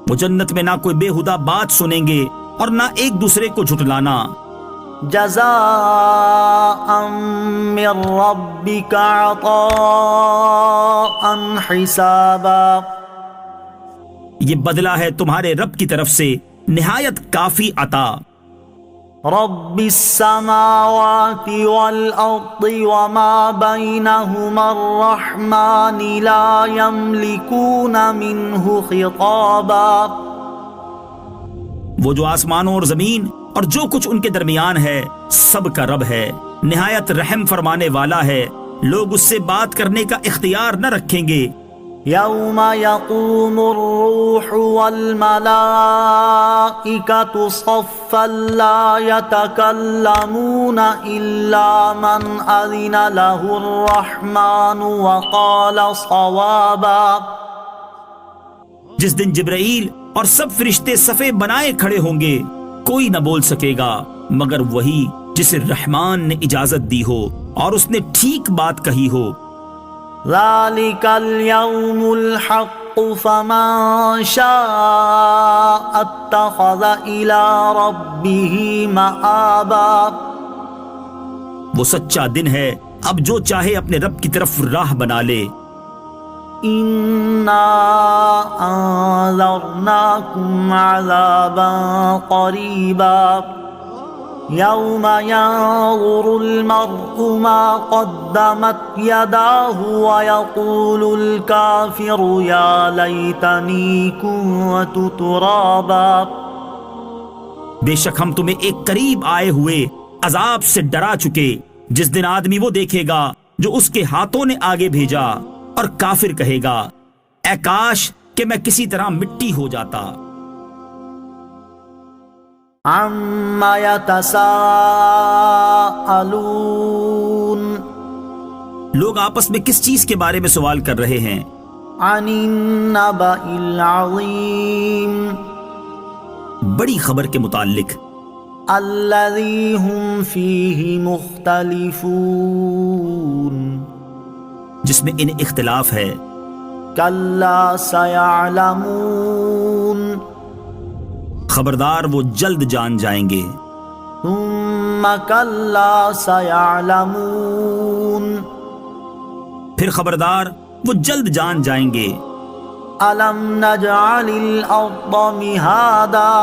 وہ جنت میں نہ کوئی بےہودہ بات سنیں گے اور نہ ایک دوسرے کو جھٹلانا. جزاء من ربك عطاء حسابا یہ بدلہ ہے تمہارے رب کی طرف سے نہایت کافی عطا. رب السماوات والأرض وما بينهما الرحمن لا يملكون منه خطابا وہ جو آسمانوں اور زمین اور جو کچھ ان کے درمیان ہے سب کا رب ہے، نہایت رحم فرمانے والا ہے. لوگ اس سے بات کرنے کا اختیار نہ رکھیں گے. يوم يقوم الروح والملائكة صفا لا يتكلمون إلا من أذن له الرحمن وقال صوابا جس دن جبرائیل اور سب فرشتے صفے بنائے کھڑے ہوں گے کوئی نہ بول سکے گا مگر وہی جسے رحمان نے اجازت دی ہو اور اس نے ٹھیک بات کہی ہو. ذلك اليوم الحق فمن شاء اتخذ إلى ربه مآبا وہ سچا دن ہے، اب جو چاہے اپنے رب کی طرف راہ بنا لے. إنا أنذرناكم عذابا قريبا يوم ينظر المرء ما قدمت يداه ويقول الكافر يا ليتني كنت ترابا بے شک ہم تمہیں ایک قریب آئے ہوئے عذاب سے ڈرا چکے جس دن آدمی وہ دیکھے گا جو اس کے ہاتھوں نے آگے بھیجا اور کافر کہے گا اے کاش کہ میں کسی طرح مٹی ہو جاتا. عما يتساءلون لوگ آپس میں کس چیز کے بارے میں سوال کر رہے ہیں؟ عن النبأ العظیم بڑی خبر کے متعلق الذی هم فیہ مختلفون جس میں ان اختلاف ہے. کلا سیعلمون خبردار وہ جلد جان جائیں گے. ثم کلا سیعلمون پھر خبردار وہ جلد جان جائیں گے. الم نجعل الارض مہادا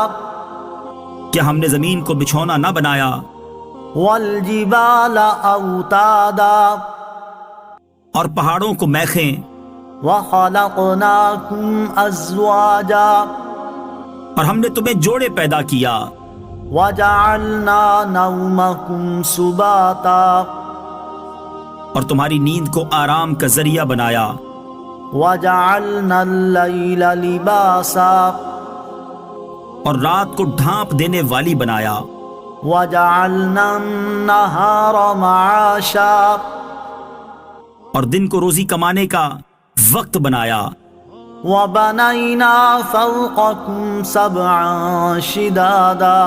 کیا ہم نے زمین کو بچھونا نہ بنایا؟ والجبال اوتادا اور پہاڑوں کو میخیں. وخلقناکم ازواجا اور ہم نے تمہیں جوڑے پیدا کیا، وجعلنا نومكم سباتا اور تمہاری نیند کو آرام کا ذریعہ بنایا، وجعلنا الليل لباسا اور رات کو ڈھانپ دینے والی بنایا، وجعلنا النهار معاشا اور دن کو روزی کمانے کا وقت بنایا، وبنينا فوقكم سبعا شدادا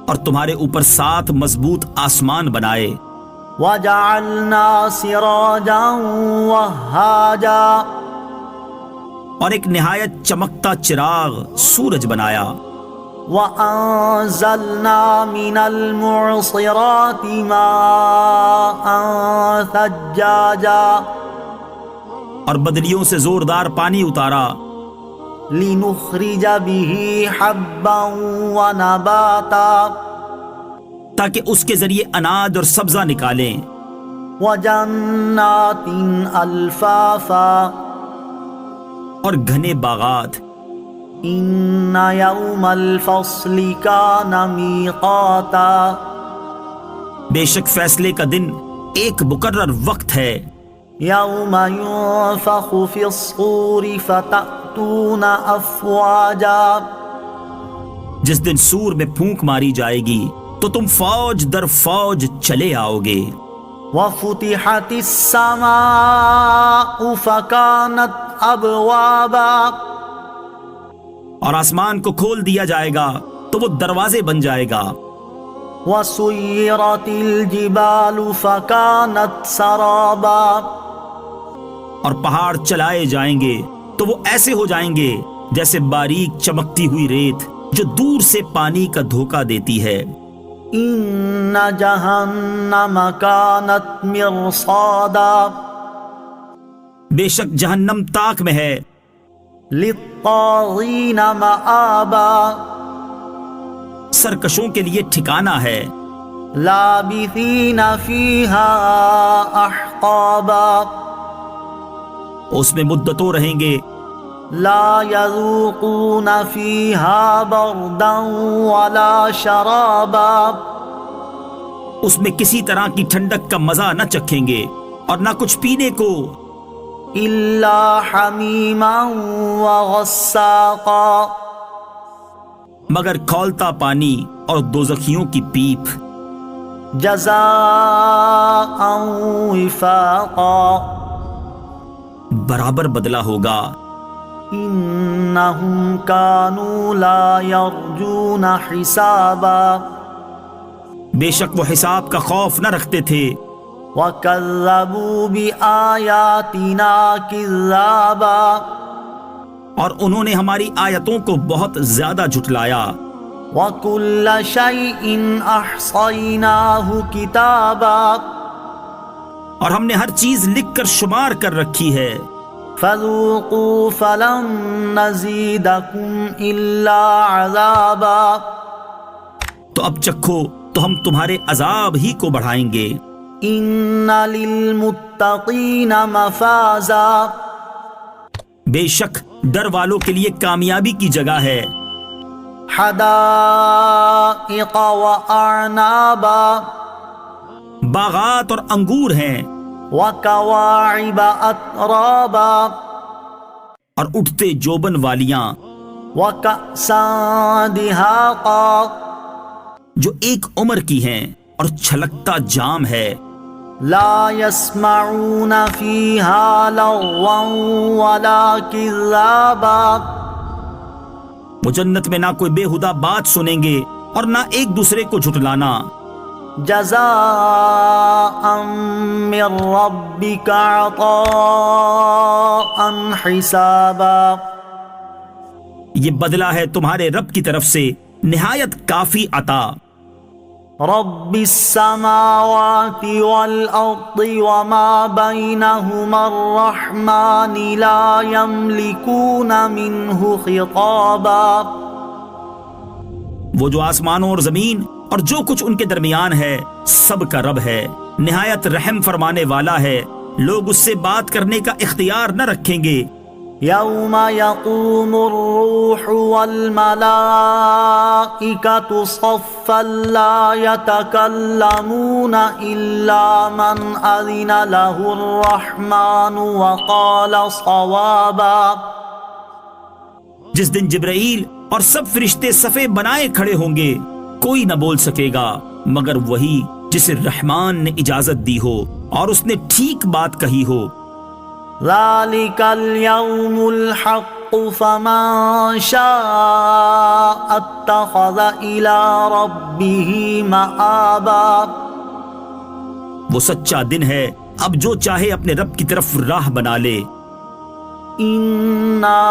اور تمہارے اوپر 7 مضبوط آسمان بنائے، وجعلنا سراجا وهاجا اور ایک نہایت چمکتا چراغ سورج بنایا، وأنزلنا من المعصرات ماء ثجاجا اور بدلیوں سے زوردار پانی اتارا، لنخرج به حبا ونباتا تاکہ اس کے ذریعے اناج اور سبزہ نکالیں، وجنات الفافا اور گھنے باغات، ان يوم الفصل كان ميقاتا بے شک فیصلے کا دن ایک مقرر وقت ہے، يوم ينفخ في الصور فتأتون أفواجا جس دن سور میں پھونک ماری جائے گی تو تم فوج در فوج چلے آؤ گے، وفتحت السماء فكانت أبوابا اور آسمان کو کھول دیا جائے گا تو وہ دروازے بن جائے گا، وسيرت الجبال فكانت سرابا اور پہاڑ چلائے جائیں گے تو وہ ایسے ہو جائیں گے جیسے باریک چمکتی ہوئی ریت جو دور سے پانی کا دھوکہ دیتی ہے، إن جهنم كانت مرصادا بے شک جہنم تاک میں ہے، للطاغين مآبا سرکشوں کے لیے ٹھکانہ ہے، لابثين فيها أحقابا اس میں مدتوں رہیں گے، لا يذوقون فيها بردا ولا شرابا اس میں کسی طرح کی ٹھنڈک کا مزہ نہ چکھیں گے اور نہ کچھ پینے کو، إلا حميما وغساقا مگر کھولتا پانی اور دوزخیوں کی پیپ، جزاء وفاقا برابر بدلہ ہوگا، إنهم كانوا لا يرجون حسابا بے شک وہ حساب کا خوف نہ رکھتے تھے، وكذبوا بآياتنا كذابا اور انہوں نے ہماری آیتوں کو بہت زیادہ جھٹلایا، وكل شيء أحصيناه كتابا اور ہم نے ہر چیز لکھ کر شمار کر رکھی ہے، فذوقوا فلن نزيدكم إلا عذابا تو اب چکھو تو ہم تمہارے عذاب ہی کو بڑھائیں گے، إن للمتقين مفازا بے شک ڈر والوں کے لیے کامیابی کی جگہ ہے، حدائق وأعنابا باغات اور انگور ہیں، وكواعب أترابا اور اٹھتے جوبن والیاں، وكأسا دهاقا جو ایک عمر کی ہیں اور چھلکتا جام ہے، لا يسمعون فيها لغوا ولا كذابا وہ جنت میں نہ کوئی بےہودہ بات سنیں گے اور نہ ایک دوسرے کو جھٹلانا، جزاء من ربك عطاء حسابا یہ بدلہ ہے تمہارے رب کی طرف سے نہایت کافی عطا، رب السماوات والأرض وما بينهما الرحمن لا يملكون منه خطابا وہ جو آسمانوں اور زمین اور جو کچھ ان کے درمیان ہے سب کا رب ہے، نہایت رحم فرمانے والا ہے، لوگ اس سے بات کرنے کا اختیار نہ رکھیں گے، يوم يقوم الروح والملائكة صفا لا يتكلمون إلا من أذن له الرحمن وقال صوابا. جس دن جبرائیل اور سب فرشتے صفے بنائے کھڑے ہوں گے، کوئی نہ بول سکے گا مگر وہی جسے رحمان نے اجازت دی ہو اور اس نے ٹھیک بات کہی ہو. ذلك اليوم الحق فمن شاء اتخذ إلى ربه مآبا. وہ سچا دن ہے، اب جو چاہے اپنے رب کی طرف راہ بنا لے. إنا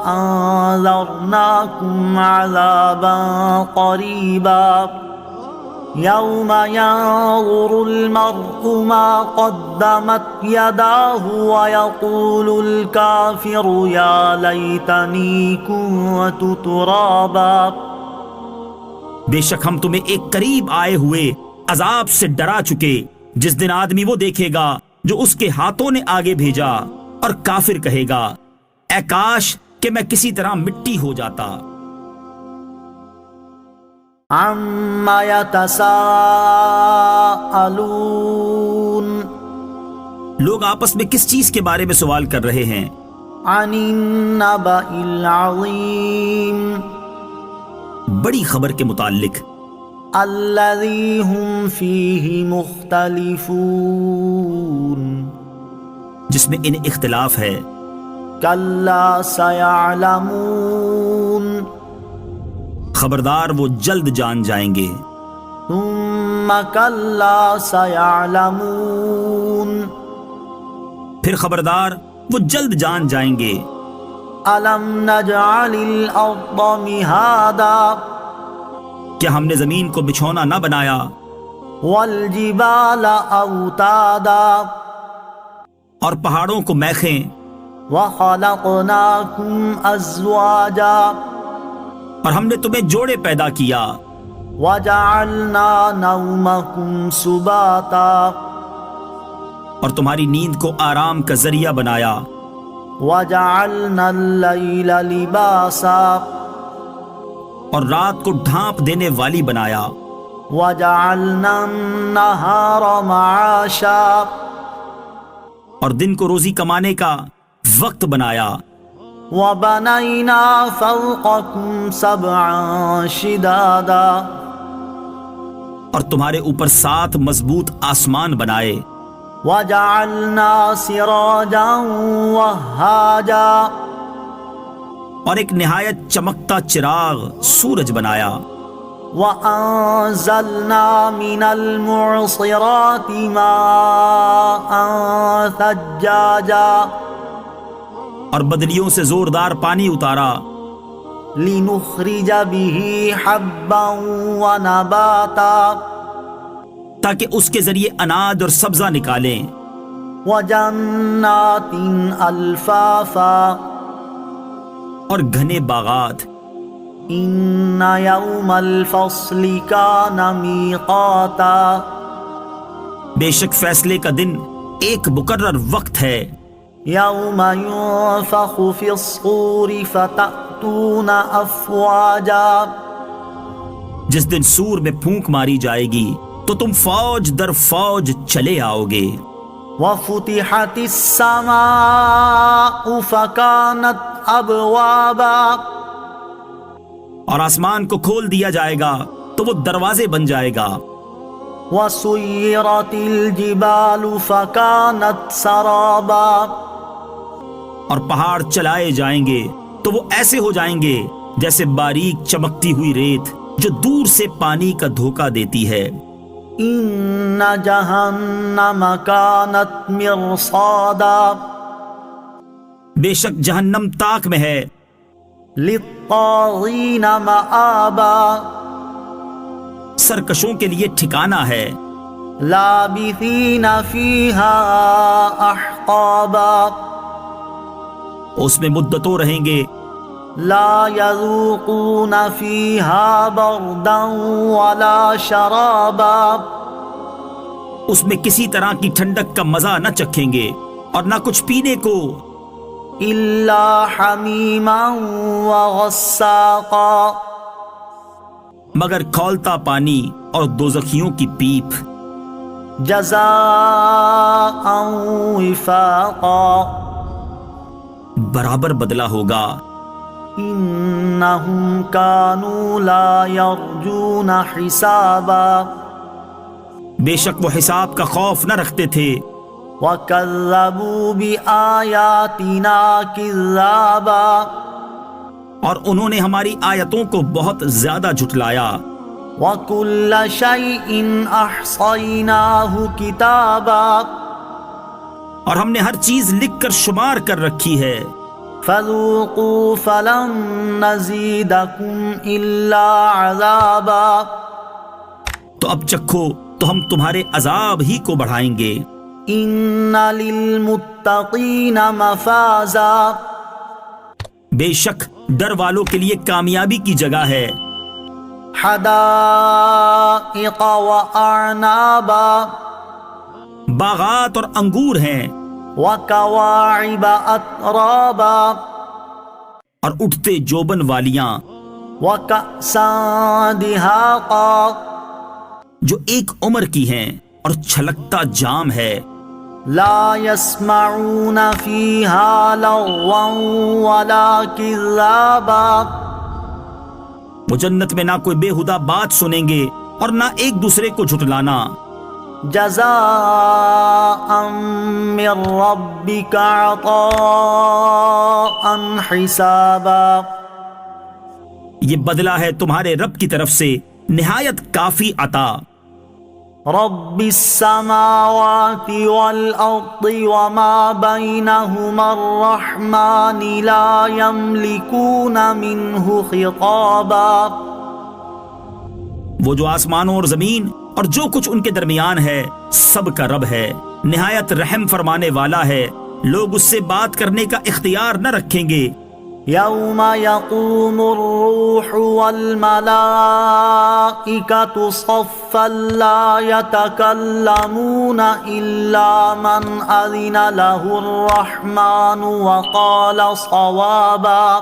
أنذرناكم عذابا قريبا يوم ينظر المرء ما قدمت يداه ويقول الكافر يا ليتني كنت ترابا. بے شک ہم تمہیں ایک قریب آئے ہوئے عذاب سے ڈرا چکے، جس دن آدمی وہ دیکھے گا جو اس کے ہاتھوں نے آگے بھیجا، اور کافر کہے گا اے کاش کہ میں کسی طرح مٹی ہو جاتا. عما يتساءلون. لوگ آپس میں کس چیز کے بارے میں سوال کر رہے ہیں؟ عن النبأ العظیم. بڑی خبر کے متعلق. الذی هم فیہ مختلفون. جس میں انہیں اختلاف ہے. کلا سیعلمون. خبردار وہ جلد جان جائیں گے. ثم کلا سیعلمون. پھر خبردار وہ جلد جان جائیں گے. الم نجعل الارض مہادا. کیا ہم نے زمین کو بچھونا نہ بنایا؟ والجبال اوتادا. اور پہاڑوں کو میخیں. وخلقناکم ازواجا. اور ہم نے تمہیں جوڑے پیدا کیا. وجعلنا نومکم سباتا. اور تمہاری نیند کو آرام کا ذریعہ بنایا. وجعلنا اللیل لباسا. اور رات کو ڈھانپ دینے والی بنایا. وجعلنا النہار معاشا. اور دن کو روزی کمانے کا وقت بنایا. وَبَنَيْنَا فَوْقَكُمْ سَبْعًا شِدَادًا. اور تمہارے اوپر 7 مضبوط آسمان بنائے. وَجَعَلْنَا سِرَاجًا وَهَّاجًا. اور ایک نہایت چمکتا چراغ سورج بنایا. وَأَنزَلْنَا مِنَ الْمُعْصِرَاتِ مَاءً ثَجَّاجًا. اور بدلیوں سے زوردار پانی اتارا. لِنُخْرِجَ بِهِ حَبًّا وَنَبَاتًا. تاکہ اس کے ذریعے اناج اور سبزہ نکالیں. وَجَنَّاتٍ أَلْفَافًا. اور گھنے باغات. إِنَّ يَوْمَ الْفَصْلِ كَانَ مِيقَاتًا. بے شک فیصلے کا دن ایک مقرر وقت ہے. يَوْمَ يُنفَخُ فِي الصُّورِ فَتَأْتُونَ أَفْوَاجًا. جس دن سور میں پھونک ماری جائے گی تو تم فوج در فوج چلے آؤ گے. وَفُتِحَتِ السَّمَاءُ فَكَانَتْ أَبْوَابًا. اور آسمان کو کھول دیا جائے گا تو وہ دروازے بن جائے گا. وَسُيِّرَتِ الْجِبَالُ فَكَانَتْ سَرَابًا. اور پہاڑ چلائے جائیں گے تو وہ ایسے ہو جائیں گے جیسے باریک چمکتی ہوئی ریت جو دور سے پانی کا دھوکہ دیتی ہے. إِنَّ جَهَنَّمَ كَانَتْ مِرْصَادًا. بے شک جہنم تاک میں ہے. لِلطَّاغِينَ مَآبًا. سرکشوں کے لیے ٹھکانہ ہے. لَابِثِينَ فِيهَا أَحْقَابًا. اس میں مدتوں رہیں گے. لا يذوقون فيها بردا ولا شرابا. اس میں کسی طرح کی ٹھنڈک کا مزہ نہ چکھیں گے اور نہ کچھ پینے کو. إلا حميما وغساقا مگر کھولتا پانی اور دوزخیوں کی پیپ، جزاء وفاقا برابر بدلہ ہوگا۔ إنهم كانوا لا يرجون حسابا بے شک وہ حساب کا خوف نہ رکھتے تھے، وَكَذَّبُوا بِآيَاتِنَا كِذَّابًا اور انہوں نے ہماری آیتوں کو بہت زیادہ جھٹلایا۔ وَكُلَّ شَيْءٍ أَحْصَيْنَاهُ كِتَابًا اور ہم نے ہر چیز لکھ کر شمار کر رکھی ہے۔ فَذُوقُوا فَلَن نَّزِيدَكُمْ إِلَّا عَذَابًا تو اب چکھو تو ہم تمہارے عذاب ہی کو بڑھائیں گے۔ إِنَّ لِلْمُتَّقِينَ مَفَازًا بے شک ڈر والوں کے لیے کامیابی کی جگہ ہے، حدائق وأعنابا باغات اور انگور ہیں، وكواعب أترابا اور اٹھتے جوبن والیاں، وكأسا دهاقا جو ایک عمر کی ہیں اور چھلکتا جام ہے۔ لا يسمعون فيها لغوا ولا كذابا وہ جنت میں نہ کوئی بےہودہ بات سنیں گے اور نہ ایک دوسرے کو جھٹلانا۔ جزاء من ربك عطاء حسابا یہ بدلہ ہے تمہارے رب کی طرف سے نہایت کافی عطا۔ رب السماوات والأرض وما بينهما الرحمن لا يملكون منه خطابا وہ جو آسمانوں اور زمین اور جو کچھ ان کے درمیان ہے سب کا رب ہے، نہایت رحم فرمانے والا ہے، لوگ اس سے بات کرنے کا اختیار نہ رکھیں گے۔ يوم يقوم الروح والملائكة صفا لا يتكلمون إلا من أذن له الرحمن وقال صوابا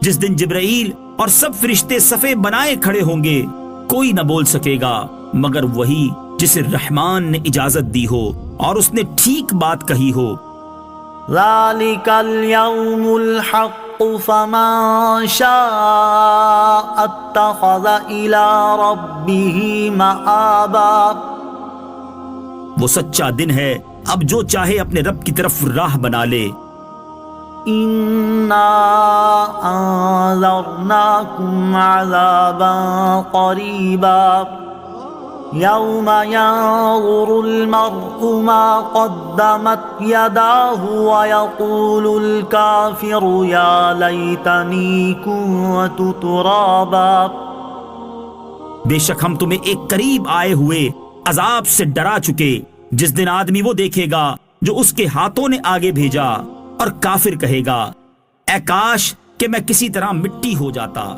جس دن جبرائیل اور سب فرشتے صفے بنائے کھڑے ہوں گے، کوئی نہ بول سکے گا مگر وہی جسے رحمان نے اجازت دی ہو اور اس نے ٹھیک بات کہی ہو۔ ذلك اليوم الحق فمن شاء اتخذ إلى ربه مآبا وہ سچا دن ہے، اب جو چاہے اپنے رب کی طرف راہ بنا لے۔ إنا أنذرناكم عذابا قريبا يوم ينظر المرء ما قدمت يداه ويقول الكافر يا ليتني كنت ترابا بے شک ہم تمہیں ایک قریب آئے ہوئے عذاب سے ڈرا چکے، جس دن آدمی وہ دیکھے گا جو اس کے ہاتھوں نے آگے بھیجا، اور کافر کہے گا اے کاش کہ میں کسی طرح مٹی ہو جاتا۔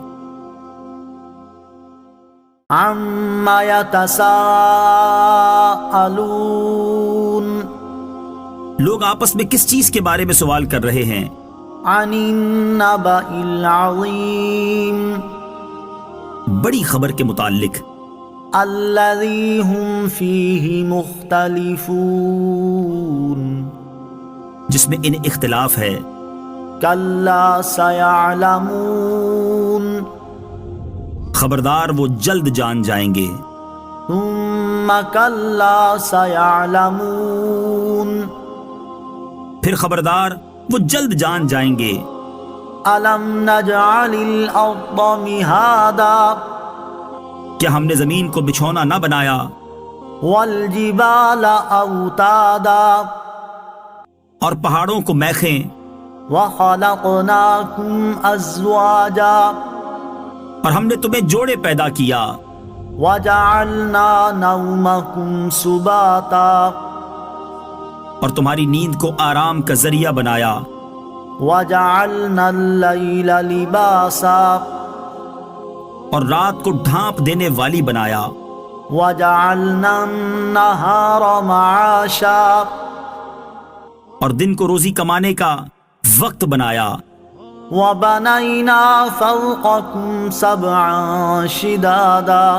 عما يتساءلون لوگ آپس میں کس چیز کے بارے میں سوال کر رہے ہیں؟ عن النبأ العظيم بڑی خبر کے متعلق، الذي هم فيه مختلفون جس میں ان اختلاف ہے۔ كلا سيعلمون خبردار وہ جلد جان جائیں گے۔ ثم كلا سيعلمون پھر خبردار وہ جلد جان جائیں گے۔ ألم نجعل الأرض مهادا کیا ہم نے زمین کو بچھونا نہ بنایا، والجبال أوتادا اور پہاڑوں کو میخیں، وخلقناكم أزواجا اور ہم نے تمہیں جوڑے پیدا کیا، وجعلنا نومكم سباتا اور تمہاری نیند کو آرام کا ذریعہ بنایا، وجعلنا الليل لباسا اور رات کو ڈھانپ دینے والی بنایا، وجعلنا النهار معاشا اور دن کو روزی کمانے کا وقت بنایا. وبنينا فوقكم سبعا شدادا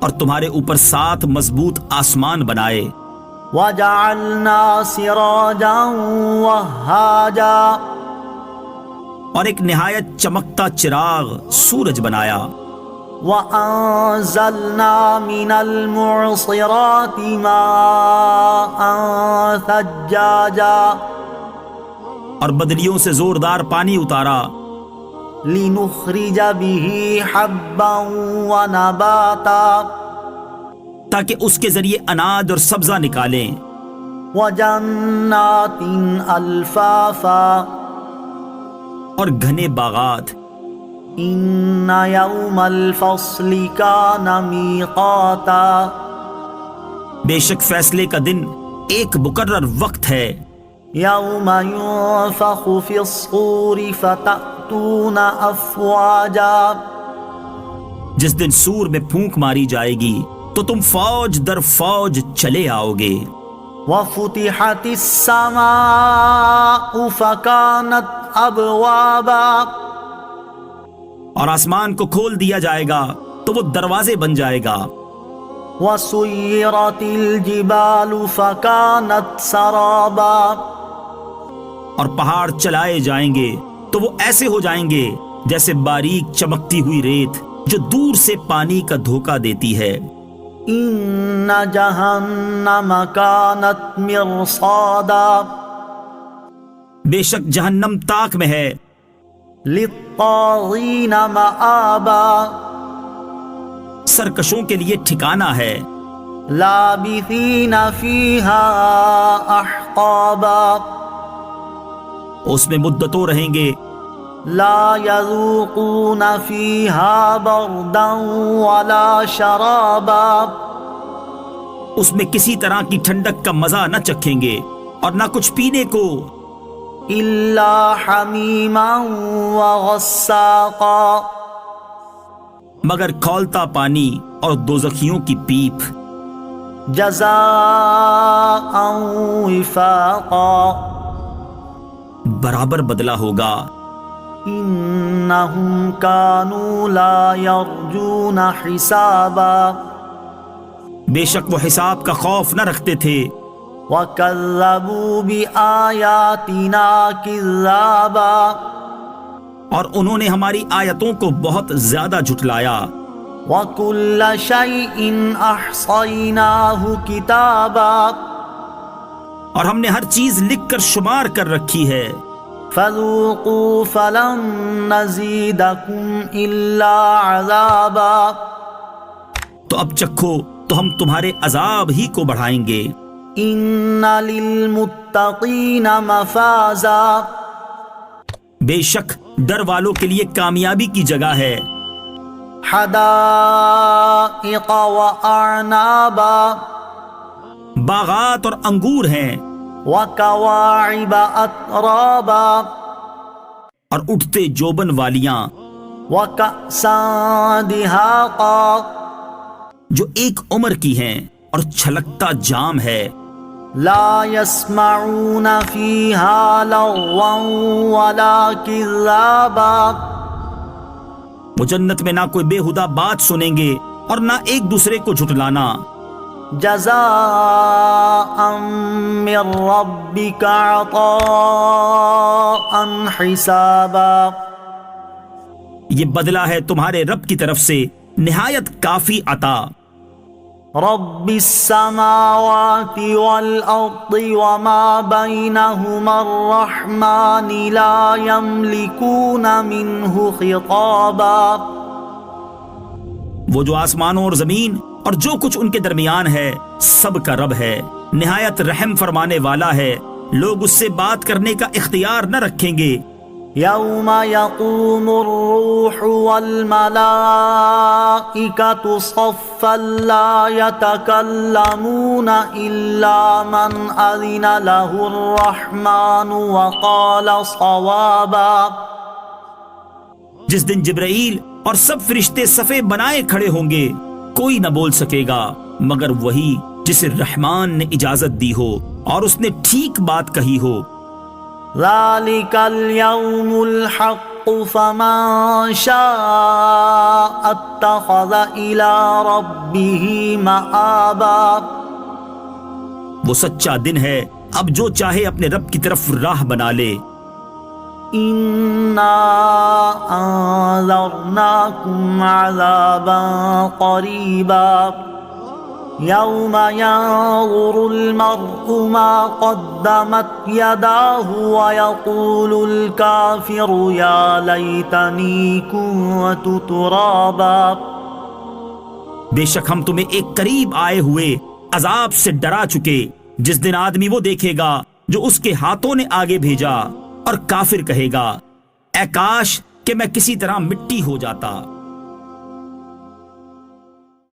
اور تمہارے اوپر 7 مضبوط آسمان بنائے. وجعلنا سراجا وهاجا اور ایک نہایت چمکتا چراغ سورج بنایا. وأنزلنا من المعصرات ماء ثجاجا اور بدلیوں سے زوردار پانی اتارا لنخرج به حبا ونباتا تاکہ اس کے ذریعے اناج اور سبزہ نکالیں. وجنات الفافا اور گھنے باغات. ان یوم الفصل کان میقاتا بے شک فیصلے کا دن ایک مقرر وقت ہے. یوم ينفخ فی الصور فتأتون افواجا جس دن سور میں پھونک ماری جائے گی تو تم فوج در فوج چلے آؤ گے. وفتحت السماء فكانت ابوابا اور آسمان کو کھول دیا جائے گا تو وہ دروازے بن جائے گا. وسيرت الجبال فكانت سرابا اور پہاڑ چلائے جائیں گے تو وہ ایسے ہو جائیں گے جیسے باریک چمکتی ہوئی ریت جو دور سے پانی کا دھوکہ دیتی ہے. ان جہنم كانت مرصادا بے شک جہنم تاک میں ہے للطاغین مآبا سرکشوں کے لیے ٹھکانہ ہے. لابثین فیہا احقابا اس میں مدتوں رہیں گے. لا یذوقون فیہا بردا ولا شرابا اس میں کسی طرح کی ٹھنڈک کا مزہ نہ چکھیں گے اور نہ کچھ پینے کو الا حمیما وغساقا مگر کھولتا پانی اور دوزخیوں کی پیپ. جزاء وفاقا برابر بدلہ ہوگا. انہم کانوا لا یرجون حسابا بے شک وہ حساب کا خوف نہ رکھتے تھے. وَكَذَّبُوا بِآيَاتِنَا كِذَّابًا اور انہوں نے ہماری آیتوں کو بہت زیادہ جھٹلایا. وَكُلَّ شَيْءٍ أَحْصَيْنَاهُ كِتَابًا اور ہم نے ہر چیز لکھ کر شمار کر رکھی ہے. فَذُوقُوا فَلَن نَّزِيدَكُمْ إِلَّا عَذَابًا تو اب چکھو تو ہم تمہارے عذاب ہی کو بڑھائیں گے. ان للمتقین مفازا بے شک ڈر والوں کے لیے کامیابی کی جگہ ہے. حدائق واعنابا باغات اور انگور ہیں. وکواعب اترابا اور اٹھتے جوبن والیاں. وکأسا دہاقا جو ایک عمر کی ہیں اور چھلکتا جام ہے. لا يسمعون فيها لغوا ولا كذابا وہ جنت میں نہ کوئی بے ہدہ بات سنیں گے اور نہ ایک دوسرے کو جھٹلانا. جزاء من ربك عطاء حسابا یہ بدلہ ہے تمہارے رب کی طرف سے نہایت کافی عطا. رب السماوات والأرض وما بينهما الرحمن لا يملكون منه خطابا وہ جو آسمانوں اور زمین اور جو کچھ ان کے درمیان ہے سب کا رب ہے، نہایت رحم فرمانے والا ہے. لوگ اس سے بات کرنے کا اختیار نہ رکھیں گے. یوم یقوم الروح والملائکۃ صفا لا یتکلمون الا من اذن له الرحمن وقال صوابا جس دن جبرائیل اور سب فرشتے صفے بنائے کھڑے ہوں گے کوئی نہ بول سکے گا مگر وہی جسے رحمان نے اجازت دی ہو اور اس نے ٹھیک بات کہی ہو۔ ذلك اليوم الحق فمن شاء اتخذ إلى ربه مآبا۔ وہ سچا دن ہے، اب جو چاہے اپنے رب کی طرف راہ بنا لے۔ إنا أنذرناكم عذابا قريبا يوم ينظر المرء ما قدمت يداه ويقول الكافر يا ليتني كنت ترابا۔ بے شک ہم تمہیں ایک قریب آئے ہوئے عذاب سے ڈرا چکے، جس دن آدمی وہ دیکھے گا جو اس کے ہاتھوں نے آگے بھیجا، اور کافر کہے گا اے کاش کہ میں کسی طرح مٹی ہو جاتا۔